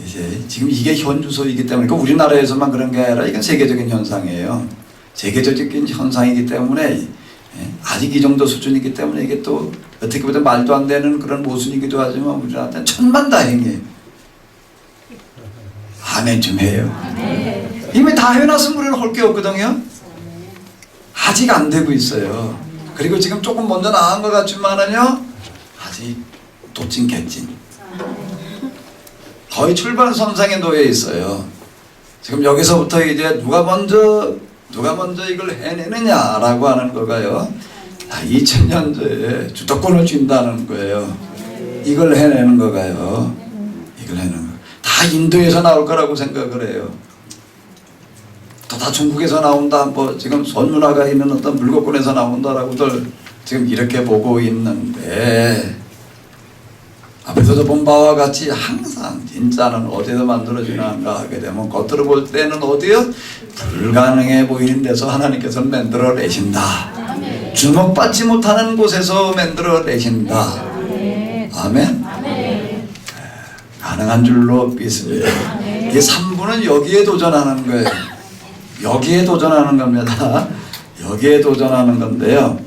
이제 지금 이게 현주소이기 때문에 우리나라에서만 그런 게 아니라 이건 세계적인 현상이에요. 세계적인 현상이기 때문에 아직 이 정도 수준이기 때문에 이게 또 어떻게 보면 말도 안 되는 그런 모순이기도 하지만 우리한테는 천만다행이에요. 아멘 좀 해요. 이미 다 해놨으면 우리는 할 게 없거든요. 아직 안 되고 있어요. 그리고 지금 조금 먼저 나간 것 같지만은요, 아직 도찐 개찐. 거의 출발선상에 놓여 있어요. 지금 여기서부터 이제 누가 먼저 이걸 해내느냐라고 하는 거가요. 2000년도에 주도권을 쥔다는 거예요. 이걸 해내는 거가요. 이걸 해내는 거. 다 인도에서 나올 거라고 생각을 해요. 또 다 중국에서 나온다. 뭐 지금 선문화가 있는 어떤 물거꾼에서 나온다라고들 지금 이렇게 보고 있는데, 앞에서도 본 바와 같이 항상 진짜는 어디서 만들어지는가 하게 되면 겉으로 볼 때는 어디요? 불가능해 보이는 데서 하나님께서 만들어내신다. 주목받지 못하는 곳에서 만들어내신다. 아멘. 가능한 줄로 믿습니다. 이 3부는 여기에 도전하는 거예요. 여기에 도전하는 겁니다. 여기에 도전하는 건데요.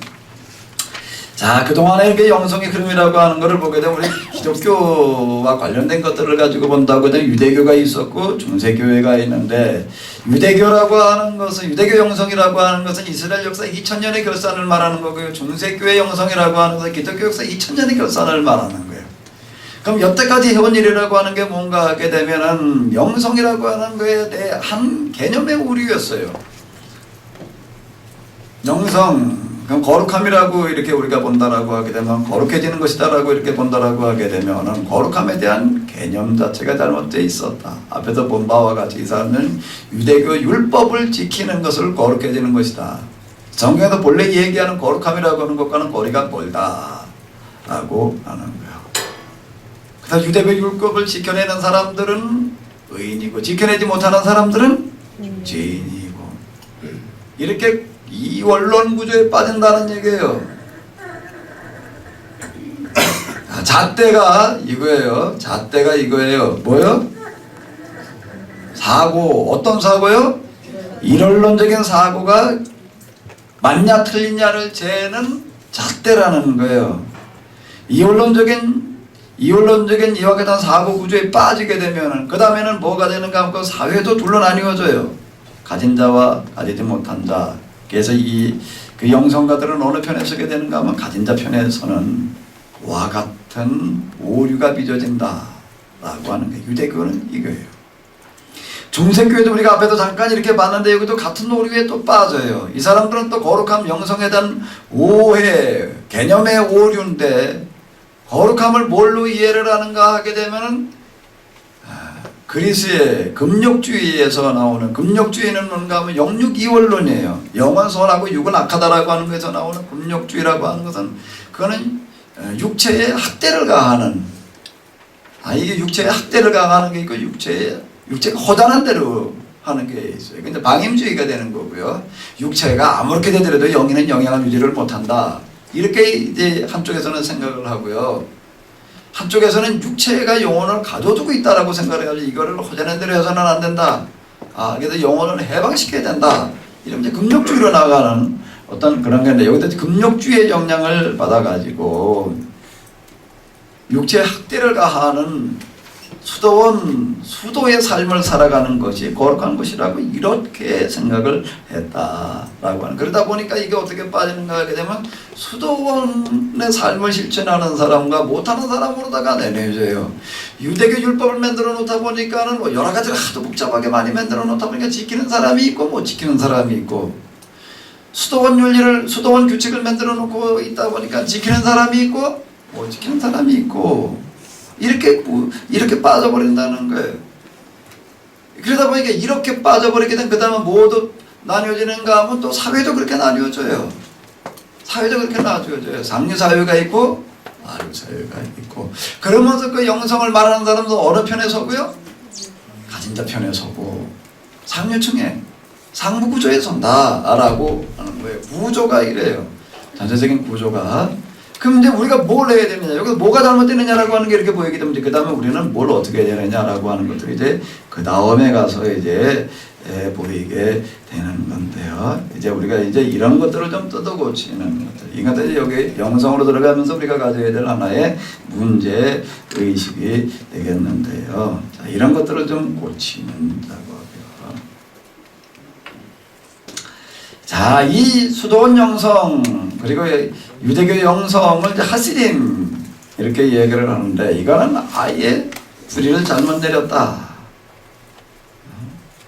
자, 그동안에 이렇게 영성의 흐름이라고 하는 것을 보게 되면 우리 기독교와 관련된 것들을 가지고 본다고 하면 유대교가 있었고 중세교회가 있는데, 유대교라고 하는 것은, 유대교 영성이라고 하는 것은 이스라엘 역사 2000년의 결산을 말하는 거고요. 중세교회 영성이라고 하는 것은 기독교 역사 2000년의 결산을 말하는 거예요. 그럼 여태까지 해온 일이라고 하는 게 뭔가 하게 되면은 영성이라고 하는 거에 대해 한 개념의 오류였어요. 영성, 그럼 거룩함이라고 이렇게 우리가 본다라고 하게 되면, 거룩해지는 것이다라고 이렇게 본다라고 하게 되면은 거룩함에 대한 개념 자체가 잘못되어 있었다. 앞에서 본 바와 같이 이 사람은 유대교 율법을 지키는 것을 거룩해지는 것이다. 성경에서 본래 얘기하는 거룩함이라고 하는 것과는 거리가 멀다라고 하는 거예요. 그래서 유대교 율법을 지켜내는 사람들은 의인이고 지켜내지 못하는 사람들은 죄인이고, 이렇게 이 원론 구조에 빠진다는 얘기예요. 잣대가 이거예요. 잣대가 이거예요. 뭐요? 사고. 어떤 사고요? 일원론적인 사고가 맞냐 틀리냐를 재는 잣대라는 거예요. 이원론적인 이와 같은 사고 구조에 빠지게 되면은 그 다음에는 뭐가 되는가 하면 사회도 둘로 나뉘어져요. 가진 자와 가지지 못한 자. 그래서 그 영성가들은 어느 편에 서게 되는가 하면 가진 자 편에서는 와 같은 오류가 빚어진다 라고 하는 게, 유대교는 이거예요. 중세교회도 우리가 앞에도 잠깐 이렇게 봤는데 여기도 같은 오류에 또 빠져요. 이 사람들은 또 거룩함, 영성에 대한 오해, 개념의 오류인데, 거룩함을 뭘로 이해를 하는가 하게 되면은 그리스의 금욕주의에서 나오는, 금욕주의는 뭔가 하면 영육이원론이에요. 영은 선하고 육은 악하다라고 하는 것에서 나오는 금욕주의라고 하는 것은, 그거는 육체에 학대를 가하는, 이게 육체에 학대를 가하는 게 있고 육체가 허전한 대로 하는 게 있어요. 근데 방임주의가 되는 거고요. 육체가 아무렇게 되더라도 영이는 영향을 유지를 못한다. 이렇게 이제 한쪽에서는 생각을 하고요. 한쪽에서는 육체가 영혼을 가둬두고 있다라고 생각을 해가지고 이거를 허전한 대로 해서는 안 된다. 그래서 영혼을 해방시켜야 된다. 이런 이제 금욕주의로 나가는 어떤 그런 건데, 여기다 금욕주의의 영향을 받아가지고 육체 학대를 가하는 수도의 삶을 살아가는 것이 거룩한 것이라고 이렇게 생각을 했다라고 하는. 그러다 보니까 이게 어떻게 빠지는가 하게 되면 수도원의 삶을 실천하는 사람과 못하는 사람으로다가 내려져요. 유대교 율법을 만들어 놓다 보니까는 뭐 여러 가지를 하도 복잡하게 많이 만들어 놓다 보니까 지키는 사람이 있고 못 지키는 사람이 있고, 수도원 윤리를, 수도원 규칙을 만들어 놓고 있다 보니까 지키는 사람이 있고 못 지키는 사람이 있고, 이렇게 빠져버린다는 거예요. 그러다 보니까 이렇게 빠져버리게 되면 그 다음에 모두 나뉘어지는가 하면 또 사회도 그렇게 나뉘어져요. 사회도 그렇게 나뉘어져요. 상류사회가 있고 하류사회가 있고. 그러면서 그 영성을 말하는 사람도 어느 편에 서고요? 가진 자 편에 서고, 상류층에 상부구조에 선다라고 하는 거예요. 구조가 이래요. 전체적인 구조가. 그럼 이제 우리가 뭘 해야 되느냐, 여기서 뭐가 잘못되느냐라고 하는 게 이렇게 보이기 때문에 그 다음에 우리는 뭘 어떻게 해야 되느냐라고 하는 것들이 이제 그 다음에 가서 이제 보이게 되는 건데요. 이제 우리가 이제 이런 것들을 좀 뜯어 고치는 것들, 이것들이 여기 영성으로 들어가면서 우리가 가져야 될 하나의 문제 의식이 되겠는데요. 자, 이런 것들을 좀 고치는다고 하고요. 자, 이 수도원 영성 그리고 유대교 영성을 이제 하시림 이렇게 얘기를 하는데, 이거는 아예 뿌리를 잘못 내렸다.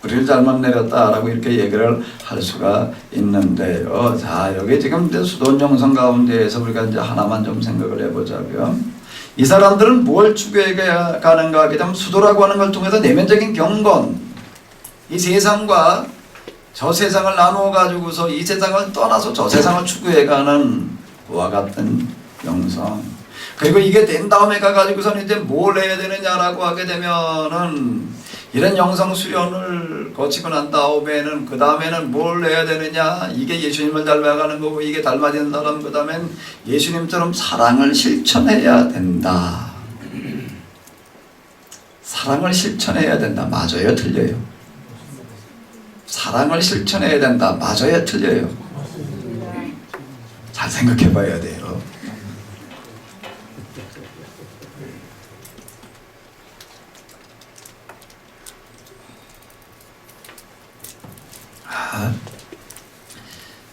뿌리를 잘못 내렸다라고 이렇게 얘기를 할 수가 있는데요. 자, 여기 지금 이제 수돈 영성 가운데에서 우리가 이제 하나만 좀 생각을 해보자고요. 이 사람들은 뭘 추구해 가는가 하게 되면 수도라고 하는 걸 통해서 내면적인 경건, 이 세상과 저 세상을 나누어 가지고서 이 세상을 떠나서 저 세상을 추구해 가는 그와 같은 영성. 그리고 이게 된 다음에 가가지고서는 이제 뭘 해야 되느냐라고 하게 되면은 이런 영성 수련을 거치고 난 다음에는 그 다음에는 뭘 해야 되느냐, 이게 예수님을 닮아가는 거고, 이게 닮아지는 사람 그 다음엔 예수님처럼 사랑을 실천해야 된다. 사랑을 실천해야 된다. 맞아요, 틀려요? 사랑을 실천해야 된다. 맞아요, 틀려요? 잘 생각해 봐야 돼요.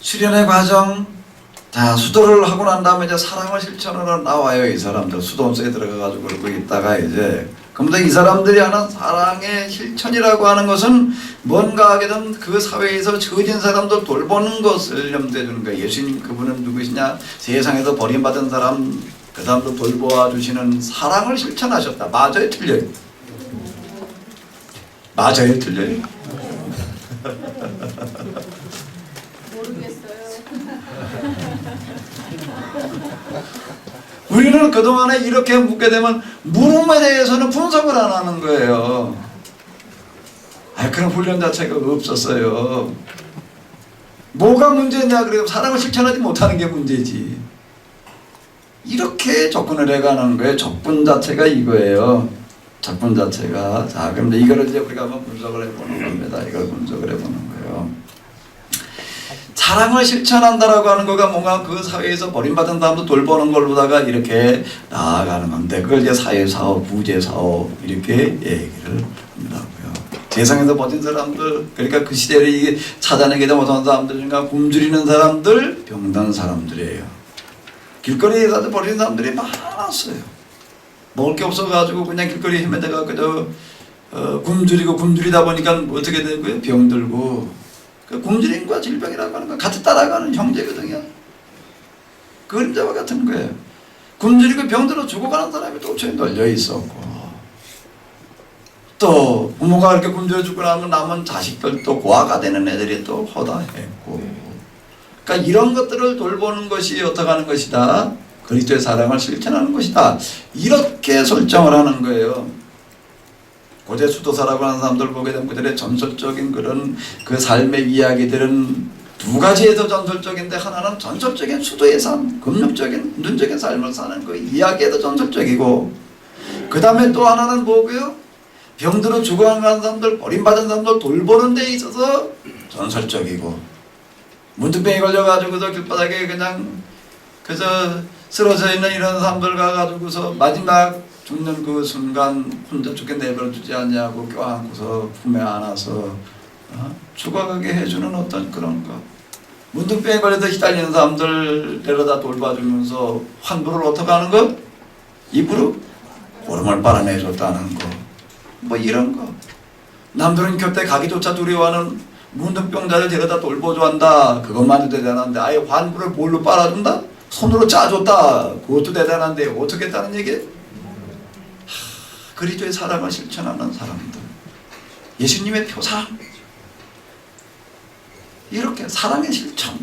수련의 과정, 자, 수도를 하고 난 다음에 이제 사랑을 실천으로 나와요. 이 사람들 수도원소에 들어가가지고 그러고 있다가 이제, 그런데 이 사람들이 하는 사랑의 실천이라고 하는 것은 뭔가 하게든 그 사회에서 처진 사람들 돌보는 것을 염두에 두는 거예요. 예수님 그분은 누구시냐? 세상에서 버림받은 사람, 그 사람도 돌보아 주시는 사랑을 실천하셨다. 맞아요, 틀려요? 맞아요, 틀려요? 모르겠어요. 우리는 그동안에 이렇게 묻게 되면 물음에 대해서는 분석을 안 하는 거예요. 그런 훈련 자체가 없었어요. 뭐가 문제냐? 그래도 사랑을 실천하지 못하는 게 문제지. 이렇게 접근을 해가는 거예요. 접근 자체가 이거예요. 접근 자체가. 자, 그런데 이거를 이제 우리가 한번 분석을 해보는 겁니다. 이걸 분석을 해보는 거예요. 사랑을 실천한다라고 하는 거가 뭔가 그 사회에서 버림받은 사람도 돌보는 걸로다가 이렇게 나아가는 건데, 그걸 이제 사회사업, 구제사업 이렇게 얘기를 한다고요. 세상에서 버린 사람들, 그러니까 그 시대를 찾아내게 된 어떤 사람들 중에 굶주리는 사람들, 병든 사람들이에요. 길거리에서 버린 사람들이 많았어요. 먹을 게 없어가지고 그냥 길거리에 헤매다가 그저 굶주리다 보니까 어떻게 되고요? 병들고. 그 굶주림과 질병이라고 하는 건 같이 따라가는 형제거든요. 그림자와 같은 거예요. 굶주리고 병들어 죽어가는 사람이 또 저기 널려 있었고, 또 부모가 이렇게 굶주려 죽고 나면 남은 자식들도 고아가 되는 애들이 또 허다했고, 그러니까 이런 것들을 돌보는 것이 어떻게 하는 것이다? 그리스도의 사랑을 실천하는 것이다. 이렇게 설정을 하는 거예요. 고대 수도사라고 하는 사람들 보게 되면 그들의 전설적인 그런 그 삶의 이야기들은 두 가지에서 전설적인데, 하나는 전설적인 수도의 삶, 금욕적인 눈적인 삶을 사는 그 이야기에도 전설적이고, 그 다음에 또 하나는 뭐고요? 병들어 죽어가는 사람들, 버림받은 사람들 돌보는 데 있어서 전설적이고, 문득병에 걸려가지고서 길바닥에 그냥 그저 쓰러져 있는 이런 사람들 가가지고서 마지막 죽는 그 순간 혼자 죽게 내버려두지 않냐고 껴안고서 품에 안아서 죽어가게 해주는 어떤 그런 것. 문득병에 걸려서 시달리는 사람들 데려다 돌봐주면서 환부를 어떻게 하는 것? 입으로 고름을 빨아내줬다는 거. 뭐 이런 거. 남들은 곁에 가기조차 두려워하는 문득병자를 데려다 돌보줘 한다. 그것만도 대단한데 아예 환부를 뭘로 빨아준다? 손으로 짜줬다. 그것도 대단한데 어떻게 했다는 얘기예요? 그리스도의 사랑을 실천하는 사람들, 예수님의 표상, 이렇게 사랑의 실천,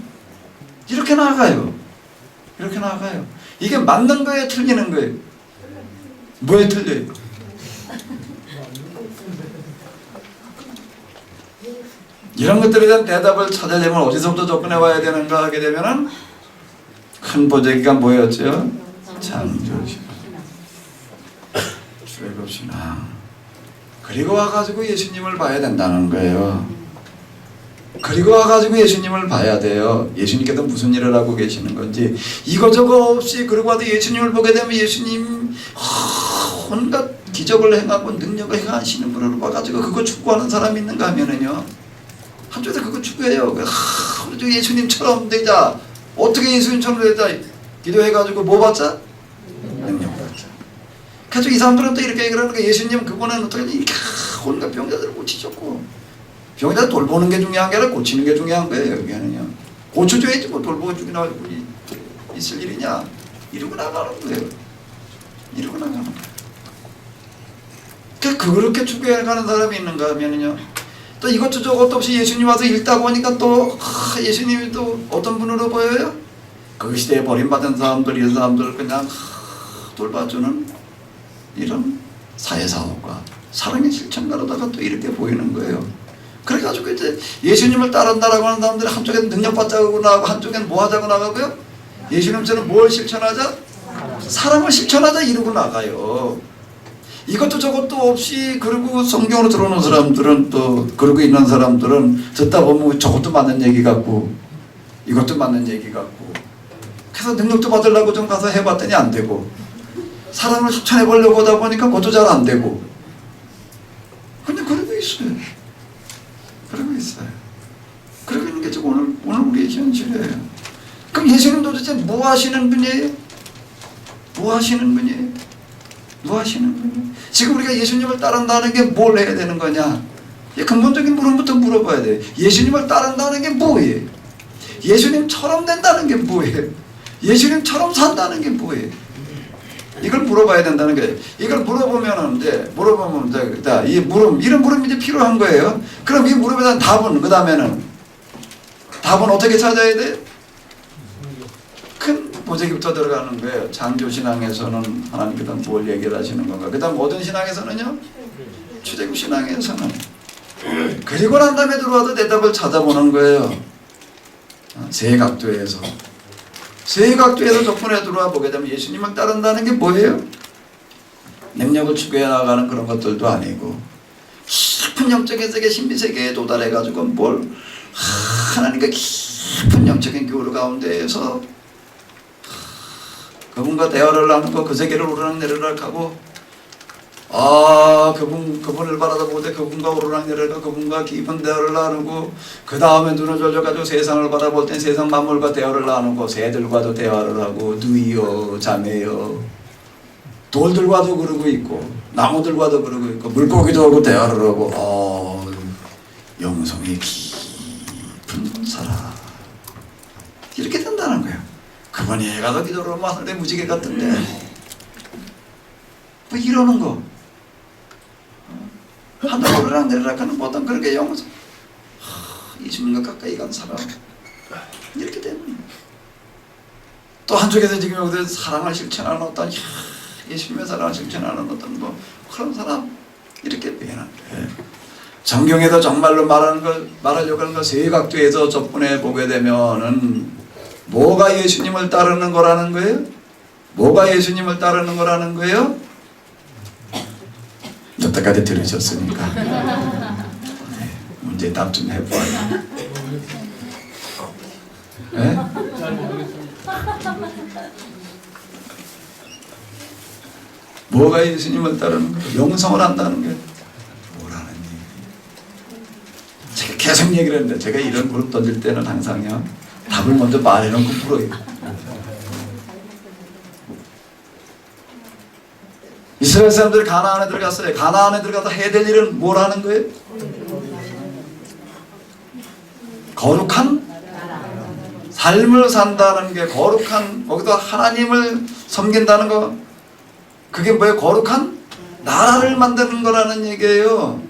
이렇게 나아가요. 이렇게 나아가요. 이게 맞는 거예요, 틀리는 거예요? 뭐에 틀려요? 이런 것들에 대한 대답을 찾아내면 어디서부터 접근해 와야 되는가 하게 되면은 큰 보자기가 뭐였죠? 창조시. 출애굽신앙. 그리고 와가지고 예수님을 봐야 된다는 거예요. 그리고 와가지고 예수님을 봐야 돼요. 예수님께서 무슨 일을 하고 계시는 건지 이거저거 없이, 그리고 와도 예수님을 보게 되면 예수님 온갖 기적을 행하고 능력을 행하시는 분으로 봐가지고 그거 추구하는 사람이 있는가 하면은요, 한쪽에서 그거 추구해요. 우리 예수님처럼 되자. 어떻게 예수님처럼 되자? 기도해가지고 뭐 받자? 능력 받자. 그래서 이 사람들은 또 이렇게 얘기를 하는 거예요. 예수님 그분은 어떻게 이렇게 온갖 병자들을 고치셨고, 병에다 돌보는 게 중요한 게 아니라 고치는 게 중요한 거예요. 여기는요. 고쳐줘야지 뭐 돌보고 죽이나 있을 일이냐. 이러고 나가는 거예요. 이러고 나가는 거예요. 그러니까 그렇게 추구해가는 사람이 있는가 하면요. 또 이것도 저것도 없이 예수님 와서 읽다 보니까 또 예수님이 또 어떤 분으로 보여요? 그 시대에 버림받은 사람들, 이런 사람들을 그냥 돌봐주는 이런 사회사업가, 사랑의 실천가로다가 또 이렇게 보이는 거예요. 그래가지고 이제 예수님을 따른다라고 하는 사람들이 한쪽엔 능력받자고 나가고 한쪽엔 뭐 하자고 나가고요? 예수님처럼 뭘 실천하자? 사랑을 실천하자 이러고 나가요. 이것도 저것도 없이 그리고 성경으로 들어오는 사람들은 또 그러고 있는 사람들은 듣다 보면 저것도 맞는 얘기 같고 이것도 맞는 얘기 같고 그래서 능력도 받으려고 좀 가서 해봤더니 안 되고 사랑을 실천해 보려고 하다 보니까 그것도 잘 안 되고 그냥 그러고 있어요. 그러고 있어요. 그러고 있는 게 지금 오늘 우리의 현실이에요. 그럼 예수님 도대체 뭐 하시는 분이에요? 뭐 하시는 분이에요? 뭐 하시는 분이에요? 지금 우리가 예수님을 따른다는 게 뭘 해야 되는 거냐? 근본적인 물음부터 물어봐야 돼요. 예수님을 따른다는 게 뭐예요? 예수님처럼 된다는 게 뭐예요? 예수님처럼 산다는 게 뭐예요? 이걸 물어봐야 된다는 거예요. 이걸 물어보면은 이제 이런 물음이 이제 필요한 거예요. 그럼 이 물음에 대한 답은 그 다음에는 답은 어떻게 찾아야 돼요? 큰 보재기부터 들어가는 거예요. 창조신앙에서는 하나님께서 뭘 얘기를 하시는 건가. 그 다음 모든 신앙에서는요. 출애굽 신앙에서는 그리고 난 다음에 들어와도 대답을 찾아보는 거예요. 세 각도에서 접근해 들어와 보게 되면 예수님을 따른다는 게 뭐예요? 능력을 추구해 나가는 그런 것들도 아니고 깊은 영적인 세계 신비세계에 도달해가지고 뭘 하나님과 깊은 영적인 교류 가운데에서 그분과 대화를 나누고 그 세계를 오르락내리락 하고 그분을 바라보되 그분과 오르락내리락 하고 그분과 깊은 대화를 나누고 그 다음에 눈을 돌려가지고 세상을 바라볼 땐 세상 만물과 대화를 나누고 새들과도 대화를 하고 누이여 자매여 돌들과도 그러고 있고 나무들과도 그러고 있고 물고기도 하고 대화를 하고 영성이 깊은 사람 이렇게 된다는 거예요. 그분이 해가 더 기도로 하늘에 무지개 같은데 뭐 이러는 거 하늘 오르락내리락 하는 보통 그렇게 영성 예수님과 가까이 간 사람 이렇게 되는 거예요. 또 한쪽에서 지금 여기서 사랑을 실천하는 어떤 예수님의 사랑을 실천하는 어떤 뭐 그런 사람 이렇게 표현하는 거예요. 성경에서 정말로 말하려고 하는 거 세 각도에서 접근해 보게 되면은 뭐가 예수님을 따르는 거라는 거예요? 뭐가 예수님을 따르는 거라는 거예요? 여태까지 들으셨으니까 문제 답 좀 해봐요. 네? 뭐가 예수님을 따르는 거예요? 영성을 한다는 게 뭐라는 얘기예요? 제가 계속 얘기를 했는데 제가 이런 그룹 던질 때는 항상요 답을 먼저 말해놓고 풀어요. 이스라엘 사람들이 가나안에 들어갔어요. 가나안에 들어가서 해야 될 일은 뭘 하는 거예요? 거룩한 삶을 산다는 게 거룩한 거기서 하나님을 섬긴다는 거 그게 뭐예요? 거룩한 나라를 만드는 거라는 얘기예요.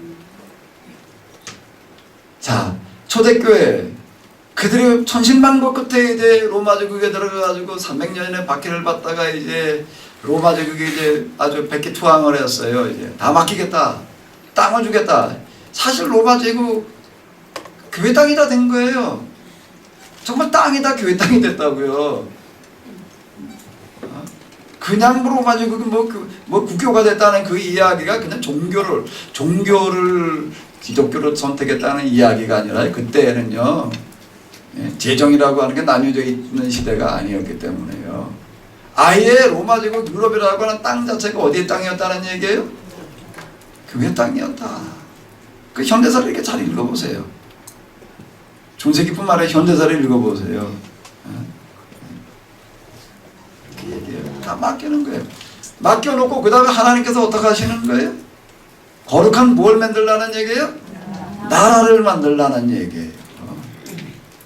자, 초대교회 그들이 천신만고 끝에 이제 로마 제국에 들어가가지고 300년의 박해를 받다가 이제 로마 제국이 이제 아주 백기투항을 했어요. 이제 다 맡기겠다, 땅을 주겠다. 사실 로마 제국 교회 땅이 다 된 거예요. 정말 땅이 다 교회 땅이 됐다고요. 그냥 로마 제국이 뭐 국교가 됐다는 그 이야기가 그냥 종교를 기독교를 선택했다는 이야기가 아니라 그때는요. 제정이라고 하는 게 나뉘어져 있는 시대가 아니었기 때문에요. 아예 로마 제국 유럽이라고 하는 땅 자체가 어디의 땅이었다는 얘기예요? 교회 땅이었다. 그 현대사를 이렇게 잘 읽어보세요. 중세기뿐 아니라 현대사를 읽어보세요. 이렇게 얘기해요. 다 맡기는 거예요. 맡겨놓고 그 다음에 하나님께서 어떻게 하시는 거예요? 거룩한 뭘 만들라는 얘기예요? 나라를 만들라는 얘기예요.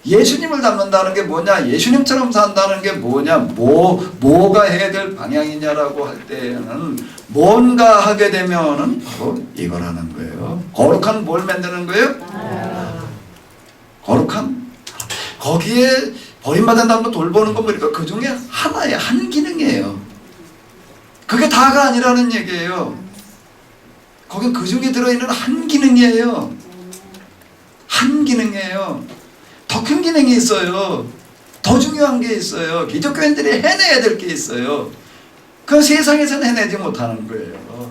예수님을 닮는다는 게 뭐냐? 예수님처럼 산다는 게 뭐냐? 뭐가 해야 될 방향이냐라고 할 때는 뭔가 하게 되면은 바로 이거라는 거예요. 거룩한 뭘 만드는 거예요? 거룩한 거기에 버림받은 다음도 돌보는 거 보니까 그 중에 하나의 한 기능이에요. 그게 다가 아니라는 얘기예요. 거긴 그 중에 들어있는 한 기능이에요. 한 기능이에요. 더 큰 기능이 있어요. 더 중요한 게 있어요. 기독교인들이 해내야 될 게 있어요. 그 세상에서는 해내지 못하는 거예요.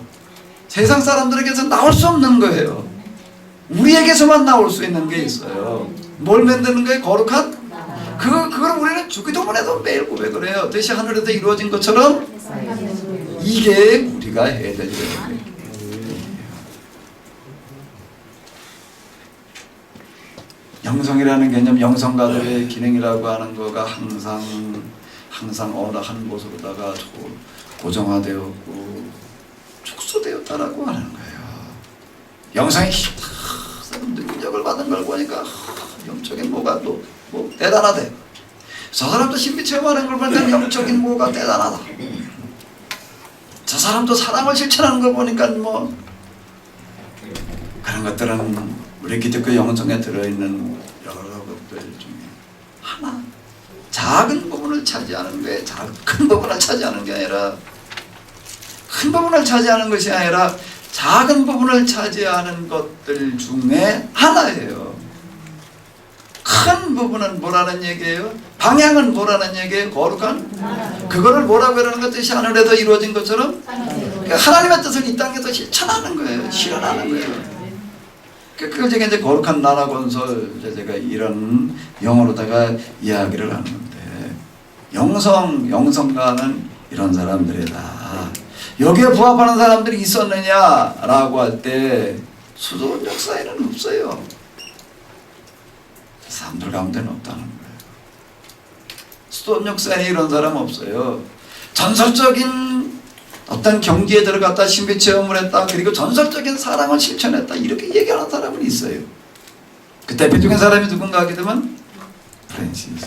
세상 사람들에게서 나올 수 없는 거예요. 우리에게서만 나올 수 있는 게 있어요. 뭘 만드는 거예요? 거룩한? 그걸 우리는 주기도문에도 매일 고백을 해요. 뜻이 하늘에서 이루어진 것처럼 이게 우리가 해야 될 일이에요. 영성이라는 개념, 영성가들의 기능이라고 하는 거가 항상 어느 한 곳으로다가 고정화되었고 축소되었다라고 하는 거예요. 영성이 능력을 받은 걸 보니까 영적인 뭐가 또 대단하대. 저 사람도 신비 체험하는 걸 보니까 영적인 뭐가 대단하다. 저 사람도 사랑을 실천하는 걸 보니까 뭐 그런 것들은 우리 기독교 영성에 들어있는 여러 것들 중에 하나, 작은 부분을 차지하는 게 큰 부분을 차지하는 게 아니라 큰 부분을 차지하는 것이 아니라 작은 부분을 차지하는 것들 중에 하나예요. 큰 부분은 뭐라는 얘기예요? 방향은 뭐라는 얘기예요? 거룩한? 그거를 뭐라고 하는 것 뜻이 하늘에서 이루어진 것처럼 하나님의 뜻을 이 땅에서 실천하는 거예요. 실현하는 거예요. 그걸 제가 이제 거룩한 나라 건설, 제가 이런 영어로다가 이야기를 하는데, 영성가는 이런 사람들이다. 여기에 부합하는 사람들이 있었느냐라고 할 때 수도원 역사에는 없어요. 사람들 가운데는 없다는 거예요. 수도원 역사에 이런 사람 없어요. 전설적인 어떤 경기에 들어갔다 신비 체험을 했다. 그리고 전설적인 사랑을 실천했다. 이렇게 얘기하는 사람은 있어요. 그 대표적인 사람이 누군가 하게 되면 프랜시스.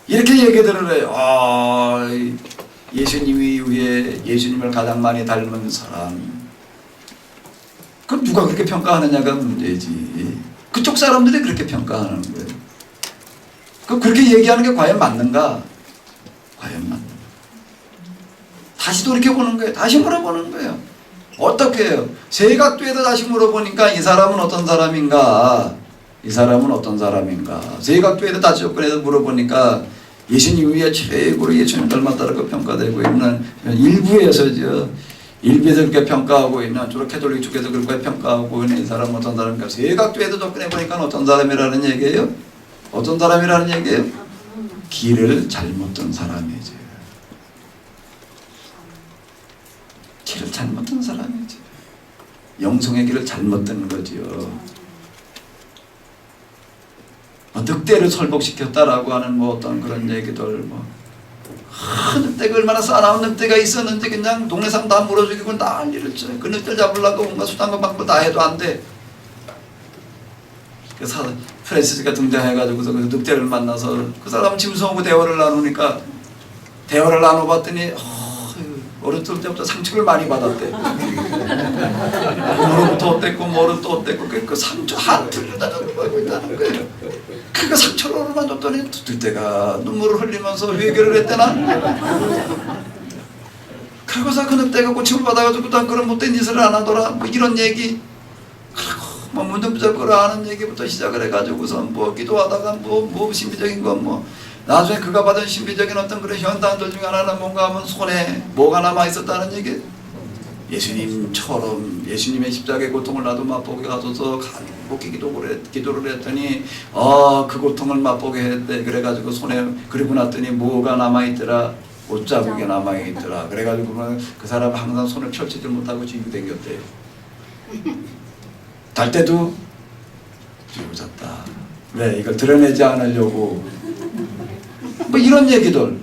이렇게 얘기들을 해요. 예수님 이후에 예수님을 가장 많이 닮은 사람. 그럼 누가 그렇게 평가하느냐가 문제지. 그쪽 사람들이 그렇게 평가하는 거예요. 그렇게 얘기하는 게 과연 맞는가? 과연 맞는가? 다시 돌이켜보는 거예요. 다시 물어보는 거예요. 어떻게 해요? 세 각도에서 다시 물어보니까 이 사람은 어떤 사람인가? 이 사람은 어떤 사람인가? 세 각도에서 다시 접근해서 물어보니까 예수님 위에 최고로 예수님 닮았다고 평가되고 있는 일부에서죠. 일부에서 그렇게 평가하고 있는 주로 캐톨릭 쪽에서 그렇게 평가하고 있는 이 사람은 어떤 사람인가? 세 각도에서 접근해보니까 어떤 사람이라는 얘기예요? 어떤 사람이라는 얘기예요? 길을 잘못 든 사람이죠. 길을 잘못 든 사람이지. 영성의 길을 잘못 든 거지요. 늑대를 설복시켰다라고 하는 어떤 그런 얘기들 늑대가 얼마나 싸나운 늑대가 있었는지 그냥 동네 사람 다 물어 죽이고 난리를 쳐요. 그 늑대를 잡으려고 온갖 수단과 방법 다 해도 안 돼. 그래서 프랜시스가 등장해가지고서 그 늑대를 만나서 그 사람 짐승하고 대화를 나누니까 대화를 나눠봤더니 어렸을 때부터 상처를 많이 받았대. 무릎도 어땠고 뭐를 또 어땠고 그 상처 한틀을 다 받고 있다는 거예요. 그 상처를 얼마나 줬더니 늑대가 눈물을 흘리면서 회개를 했대나. 그러고서 그 늑대가 고침을 받아가지고 난 그런 못된 짓을 안 하더라. 이런 얘기. 그리고 문득문득 하는 얘기부터 시작을 해가지고서 기도하다가 신비적인 건 나중에 그가 받은 신비적인 어떤 그런 현상들 중에 하나는 뭔가 하면 손에 뭐가 남아있었다는 얘기. 예수님처럼 예수님의 십자가의 고통을 나도 맛보게 하소서 간곡히 기도를 했더니 그 고통을 맛보게 했대. 그래가지고 손에 그리고 났더니 뭐가 남아있더라. 옷자국이 남아있더라. 그래가지고 그 사람 항상 손을 펼치지 못하고 쥐고 댕겼대요. 잘 때도 쥐고 잤다. 왜? 이걸 드러내지 않으려고. 이런 얘기들.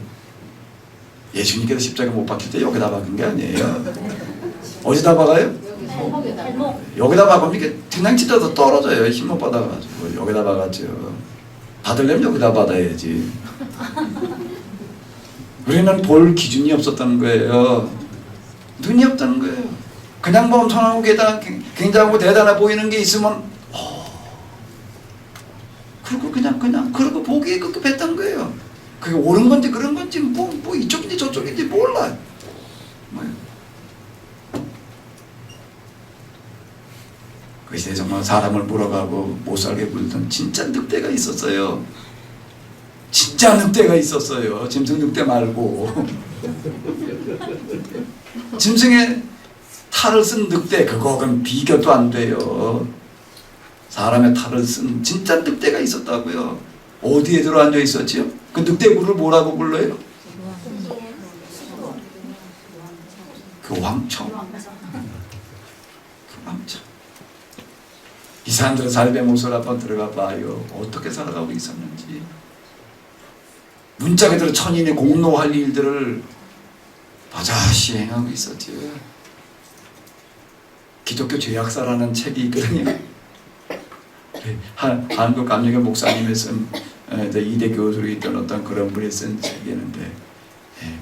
예수님께서 십자가 못 박힐 때 여기다 박은 게 아니에요. 어디다 박아요? 여기다 박으면 이게 그냥 찢어서 떨어져요. 힘 못 받아가지고. 여기다 박았죠. 받으려면 여기다 받아야지. 우리는 볼 기준이 없었다는 거예요. 눈이 없다는 거예요. 그냥 뭐 엄청나고 굉장하고 대단해 보이는 게 있으면 그리고 그냥 그리고 보기에 급급했던 거예요. 그게 옳은 건지 그런 건지 뭐 이쪽인지 저쪽인지 몰라. 그 시대에 정말 사람을 물어가고 못 살게 굴던 진짜 늑대가 있었어요. 진짜 늑대가 있었어요. 짐승 늑대 말고. 짐승의 탈을 쓴 늑대, 그거는 비교도 안 돼요. 사람의 탈을 쓴 진짜 늑대가 있었다고요. 어디에 들어앉아 있었지요? 그 늑대굴을 뭐라고 불러요? 그 왕청. 그 왕청. 이 사람들의 삶의 모습을 한번 들어가 봐요. 어떻게 살아가고 있었는지. 문자 그대로 천인의 공로할 일들을 버젓이 행하고 있었지요. 기독교 죄악사라는 책이 있거든요. 한국 감리교 목사님이 쓴 이대 교수로 있던 어떤 그런 분이 쓴 책이 있는데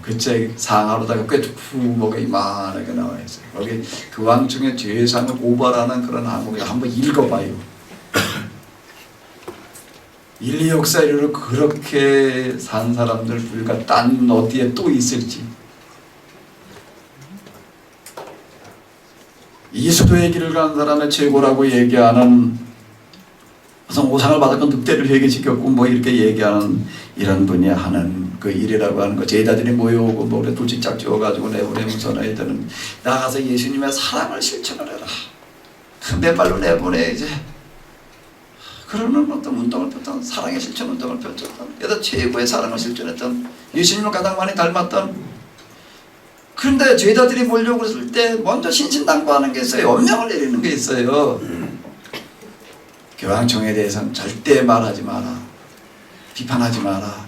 그 책 상하로다가 꽤 부모가 이만하게 나와 있어요. 거기 그 왕청의 죄상을 고발하는 그런 항목을 한번 읽어봐요. 인류 역사로 그렇게 산 사람들 불과 딴 어디에 또 있을지. 이수도의 길을 간 사람의 최고라고 얘기하는 무슨 오상을 받았건 늑대를 회개시켰고 뭐 이렇게 얘기하는 이런 분이 하는 그 일이라고 하는 거. 제자들이 모여오고 뭐 둘씩 짝지어가지고 내보내면서 너희들은 나가서 예수님의 사랑을 실천을 해라. 내 말로 내보내 이제. 그러는 어떤 운동을 폈던 사랑의 실천 운동을 펼쳤던 여기다 최고의 사랑을 실천했던 예수님을 가장 많이 닮았던. 그런데 제자들이 몰려오고 그랬을 때 먼저 신신당부하는 게 있어요. 엄명을 내리는 게 있어요. 교황청에 대해서는 절대 말하지 마라. 비판하지 마라.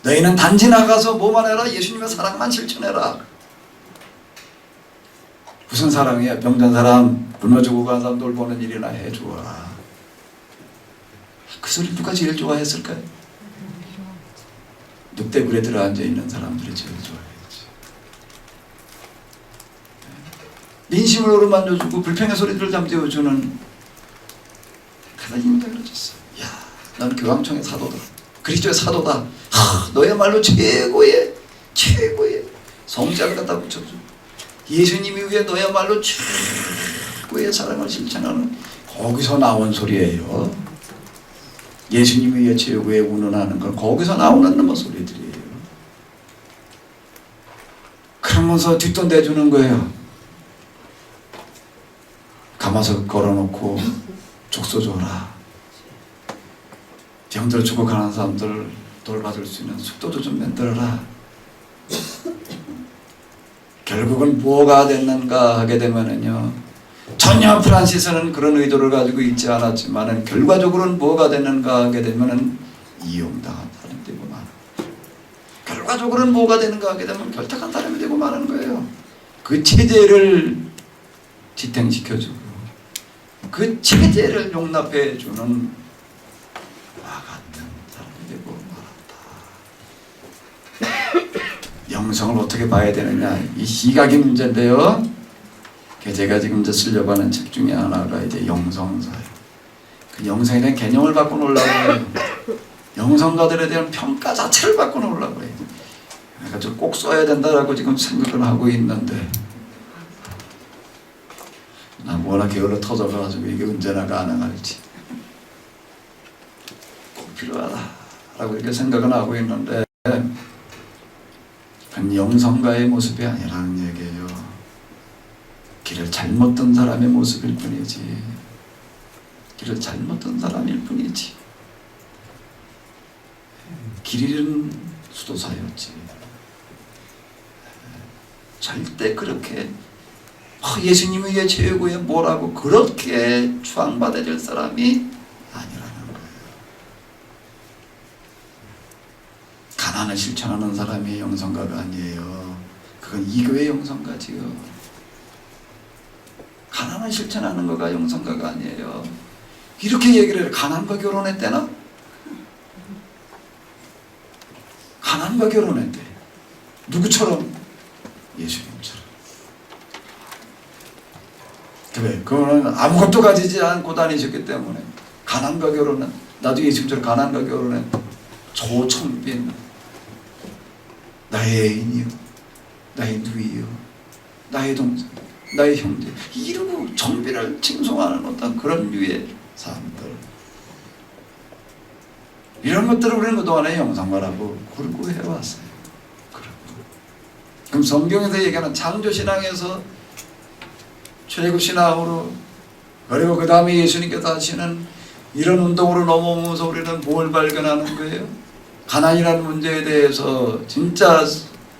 너희는 단지 나가서 뭐만 해라? 예수님의 사랑만 실천해라. 무슨 사랑이야? 병든 사람, 굶어 죽어간 사람 돌보는 일이나 해주어라. 그 소리 누가 제일 좋아했을까요? 늑대굴에 들어앉아 있는 사람들이 제일 좋아했지. 민심을 어루만져주고 불평의 소리들을 잠재워주는 그런 힘이 흘러졌어. 야, 넌 교황청의 사도다. 그리스도의 사도다. 너야말로 최고의 성자를 갖다 붙여줘. 예수님이 위해 너야말로 최고의 사랑을 실천하는 거기서 나온 소리예요. 예수님이 위해 최고의 운운하는 건 거기서 나오는 뭐 소리들이에요. 그러면서 뒷돈 대주는 거예요. 가마솥 걸어놓고 족소 줘라. 병들어 죽고 가는 사람들 돌봐줄 수 있는 숙도도 좀 만들어라. 결국은 뭐가 됐는가 하게 되면은요, 전혀 프란시스는 그런 의도를 가지고 있지 않았지만은 결과적으로는 뭐가 됐는가 하게 되면은 이용당한 사람이 되고 마는. 결과적으로는 뭐가 되는가 하게 되면 결탁한 사람이 되고 마는 거예요. 그 체제를 지탱시켜주고 그 체제를 용납해주는 와 같은 사람이 되고 말았다. 영성을 어떻게 봐야 되느냐, 이 시각의 문제인데요. 제가 지금 이제 쓰려고 하는 책 중에 하나가 이제 영성사예요. 그 영성에 대한 개념을 바꿔놓으려고 해요. 영성가들에 대한 평가 자체를 바꿔놓으려고 해요. 그래서 꼭 써야 된다라고 지금 생각을 하고 있는데, 난 워낙 게을러 터져가지고 이게 언제나 가능할지 꼭 필요하다라고 이렇게 생각은 하고 있는데, 그건 영성가의 모습이 아니라는 얘기예요. 길을 잘못 든 사람의 모습일 뿐이지. 길을 잘못 든 사람일 뿐이지. 길 잃은 수도사였지. 절대 그렇게 예수님이 위해 최고의 뭐라고 그렇게 추앙받아야 될 사람이 아니라는 거예요. 가난을 실천하는 사람이 영성가가 아니에요. 그건 이교의 영성가지요. 가난을 실천하는 거가 영성가가 아니에요. 이렇게 얘기를 해요. 가난과 결혼했대나? 가난과 결혼했대. 누구처럼? 예수님처럼. 그래, 그거는 아무것도 가지지 않고 다니셨기 때문에 가난과 결혼은, 나도 예수님처럼 가난과 결혼은 조청빈, 나의 애인이요, 나의 누이요, 나의 동생, 나의 형제, 이러고 청빈을 칭송하는 어떤 그런 류의 사람들, 이런 것들을 우리는 그동안에 영성가라고 그러고 해왔어요. 그럼 성경에서 얘기하는 창조신앙에서 출애굽신앙으로, 그리고 그 다음에 예수님께서 하시는 이런 운동으로 넘어오면서 우리는 뭘 발견하는 거예요? 가난이라는 문제에 대해서 진짜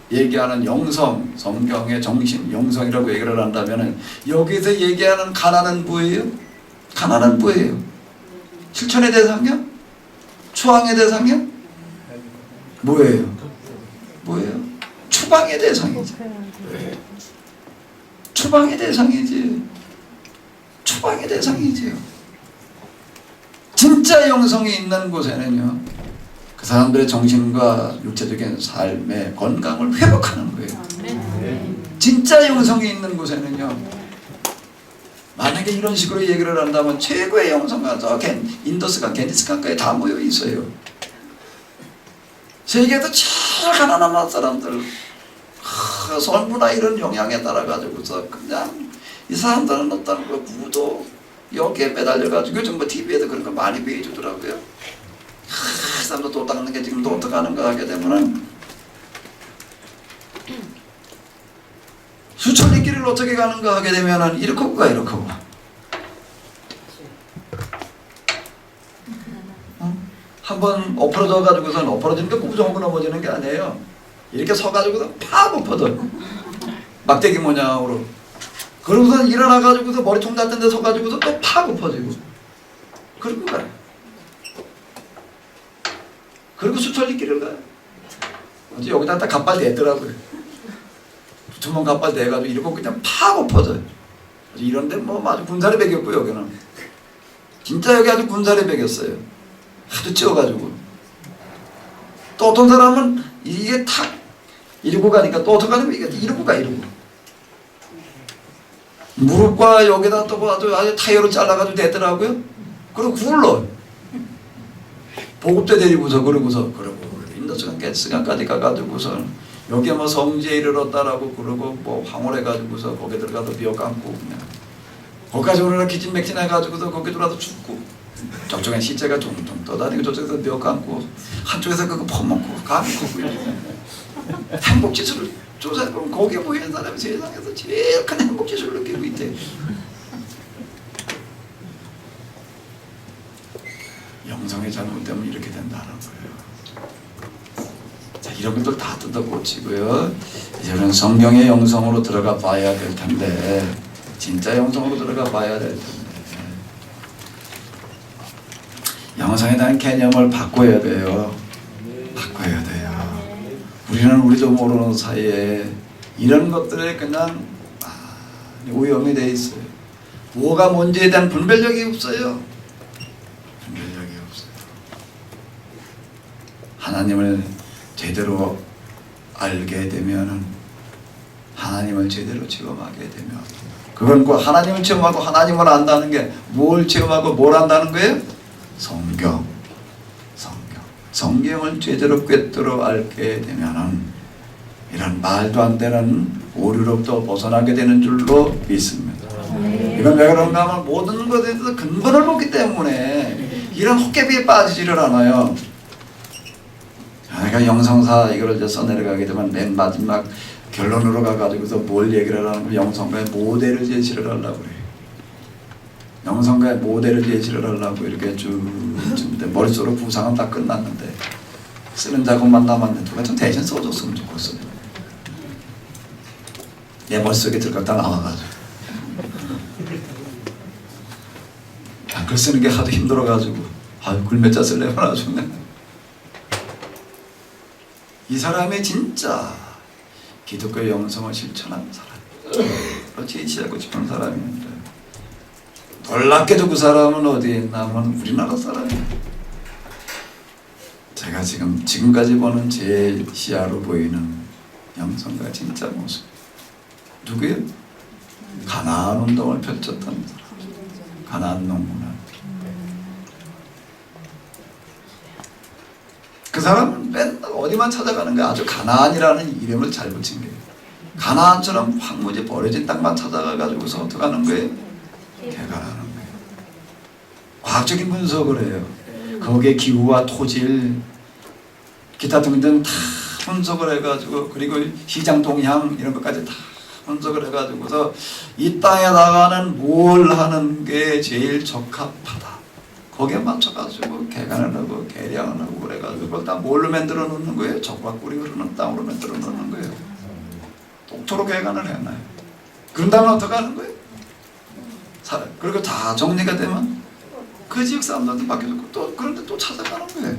얘기하는 영성, 성경의 정신, 영성이라고 얘기를 한다면 여기서 얘기하는 가난은 뭐예요? 가난은 뭐예요? 실천의 대상이요? 추앙의 대상이요? 뭐예요? 뭐예요? 추방의 대상이지. 추방의 대상이지. 추방의 대상이지요. 진짜 영성이 있는 곳에는요, 그 사람들의 정신과 육체적인 삶의 건강을 회복하는 거예요. 진짜 영성이 있는 곳에는요, 만약에 이런 식으로 얘기를 한다면 최고의 영성가, 저 인더스강, 겐지스강가에 다 모여 있어요. 세계에서 제일 가난한 사람들, 선부나 이런 영향에 따라 가지고서 그냥 이 사람들은 어떤 그 구도 여기에 매달려 가지고, 요즘 뭐 TV에도 그런 거 많이 보여주더라고요. 그 사람도 돈 닦는 게 지금 어떻게 하는가 하게 되면은 수천리 길을 어떻게 가는가 하게 되면은 이렇게 가 이렇게 가. 한번 엎어져 가지고서는, 엎어지는 게 꾸정하고 넘어지는 게 아니에요. 이렇게 서 가지고서 팍 엎어져. 막대기 모양으로. 그러고서 일어나 가지고서 머리통 닿던 데 서 가지고서 또 팍 엎어지고. 그리고 가요. 그리고 수천리 길을 가요. 어제 여기다 딱 갑발 내더라고요. 두번 갑발 내가지고 이러고 그냥 팍 엎어져요. 이런데 뭐 아주 군살이 배겼고, 여기는 진짜 여기 아주 군살이 배겼어요. 하도 찌워가지고. 또 어떤 사람은 이게 탁 이러고 가니까 또 어떻게 하냐면 이게 이러고 가, 이러고. 무릎과 여기다 또 아주 타이어로 잘라가지고 됐더라고요. 그리고 굴러. 보급대 데리고서, 그러고서, 그러고 인더스강 겐지스강까지 가가지고서 여기에 뭐 성지에 이르렀다라고 그러고 뭐 황홀해가지고서 거기 들어가서 비어 감고 그냥 거기까지 오느라 기진맥진해가지고서 거기 들어가서 죽고, 저쪽엔 시체가 종종 떠다니고 저쪽에서 비어 감고, 한쪽에서 그거 퍼먹고 감고 행복지수를 조사해보면 거기에 모이는 사람이 세상에서 제일 큰 행복지수를 느끼고 있대. 영성의 잘못되면 이렇게 된다는 거예요. 자, 이런 것들 다 뜯어 고치고요. 이제는 성경의 영성으로 들어가 봐야 될 텐데, 진짜 영성으로 들어가 봐야 될 텐데, 영성에 대한 개념을 바꿔야 돼요. 바꿔야 돼요. 우리는 우리도 모르는 사이에 이런 것들에 그냥 오염이 돼 있어요. 뭐가 뭔지에 대한 분별력이 없어요. 분별력이 없어요. 하나님을 제대로 알게 되면은, 하나님을 제대로 체험하게 되면, 그건 꼭 하나님을 체험하고 하나님을 안다는 게 뭘 체험하고 뭘 안다는 거예요? 성경. 성경을 제대로 꿰뚫어 알게 되면은 이런 말도 안 되는 오류로부터 벗어나게 되는 줄로 믿습니다. 이건 왜 그런가 하면 모든 것에 대해서 근본을 보기 때문에 이런 헛개비에 빠지지를 않아요. 내가 영성사 이거를 이제 써내려가게 되면 맨 마지막 결론으로 가가지고서 뭘 얘기를 하는 걸, 영성가의 모델을 제시를 하려고 그래요. 영성가의 모델을 제시를 하려고 이렇게 쭉 머릿속으로 구상은 다 끝났는데 쓰는 작업만 남았는데 누가 좀 대신 써줬으면 좋겠어요. 내 머릿속에 들어갔다 나와가지고 글 쓰는 게 하도 힘들어가지고 글몇자 쓸래면 아주 이 사람이 진짜 기독교 영성을 실천하는 사람, 제시하고 싶은 사람인데 놀랍게도 그 사람은 어디에 있나 하면 우리나라 사람이에요. 제가 지금까지 보는 제 시야로 보이는 영성과 진짜 모습. 누구예요? 가나안 운동을 펼쳤던 사람. 가나안 농문화. 그 사람은 맨날 어디만 찾아가는 거야. 아주 가나안이라는 이름을 잘 붙인 거예요. 가나안처럼 황무지 버려진 땅만 찾아가가지고서 어떻게 하는 거예요? 개간하는 거예요. 과학적인 분석을 해요. 거기에 기후와 토질, 기타 등등 다 분석을 해가지고, 그리고 시장 동향 이런 것까지 다 분석을 해가지고서 이 땅에다가는 뭘 하는 게 제일 적합하다. 거기에 맞춰가지고 개간을 하고 개량을 하고 그래가지고 그걸 다 뭘로 만들어 놓는 거예요? 적과 꿀이 흐르는 땅으로 만들어 놓는 거예요. 독토로 개간을 해놔요. 그런 다음에 어떻게 하는 거예요? 그리고 다 정리가 되면 그 지역 사람들한테 맡겨주고 또 그런데 또 찾아가는 거예요.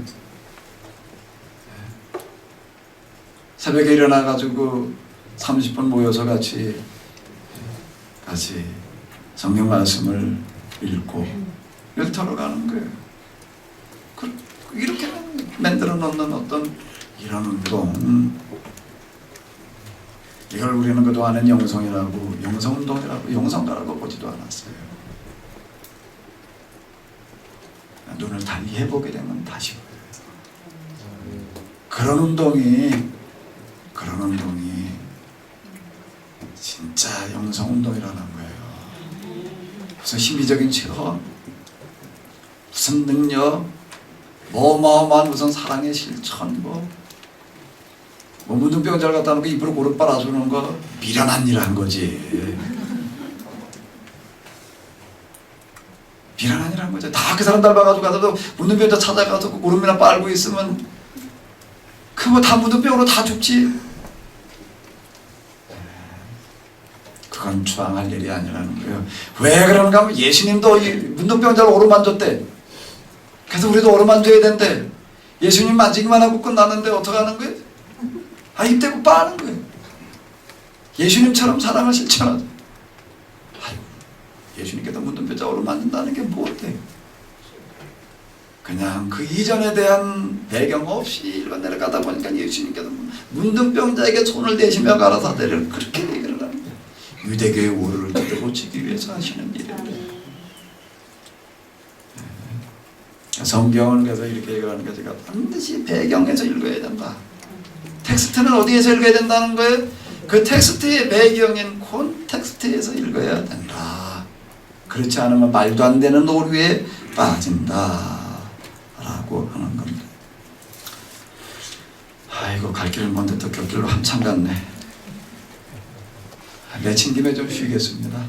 새벽에 일어나가지고 30분 모여서 같이 성경 말씀을 읽고 일터로 가는 거예요. 이렇게 만들어 놓는 어떤 이런 운동, 이걸 우리는 그동안은 영성운동이라고 영성가라고 보지도 않았어요. 눈을 달리해보게 되면 다시 그런 운동이 진짜 영성운동이라는 거예요. 무슨 신비적인 체험, 무슨 능력, 어마어마한 무슨 사랑의 실천, 뭐 문둥병자를 갖다 놓고 입으로 고름 빨아주는 거 미련한 일 한 거지. 미련한 일 한 거지. 다 그 사람 닮아가지고 가서도 문둥병자 찾아가서 그 고름이나 빨고 있으면 그거 다 문둥병으로 다 죽지. 그건 추앙할 일이 아니라는 거예요. 왜 그런가 하면 예수님도 이 문둥병자를 오르만졌대. 그래서 우리도 오르만져야 된대. 예수님 만지기만 하고 끝나는데 어떻게 하는 거예요? 입 대고 빠는 거예요. 예수님처럼 사랑을 실천하죠. 예수님께서 문둥병자 오르만진다는 게 뭔데? 그냥 그 이전에 대한 배경 없이 일반 내려가다 보니까 예수님께서 문둥병자에게 손을 대시며 가라사대를 그렇게 얘기를 하는 거예요. 유대교의 오류를 뜯어고치기 위해서 하시는 일이에요. 성경을 그래서 이렇게 얘기하는 게 제가 반드시 배경에서 읽어야 된다. 텍스트는 어디에서 읽어야 된다는 거예요? 그 텍스트의 배경인 콘텍스트에서 읽어야 된다. 그렇지 않으면 말도 안 되는 오류에 빠진다 라고 하는 겁니다. 아이고 갈 길을 먼데 또 곁길로 한참 갔네. 내친 김에 좀 쉬겠습니다.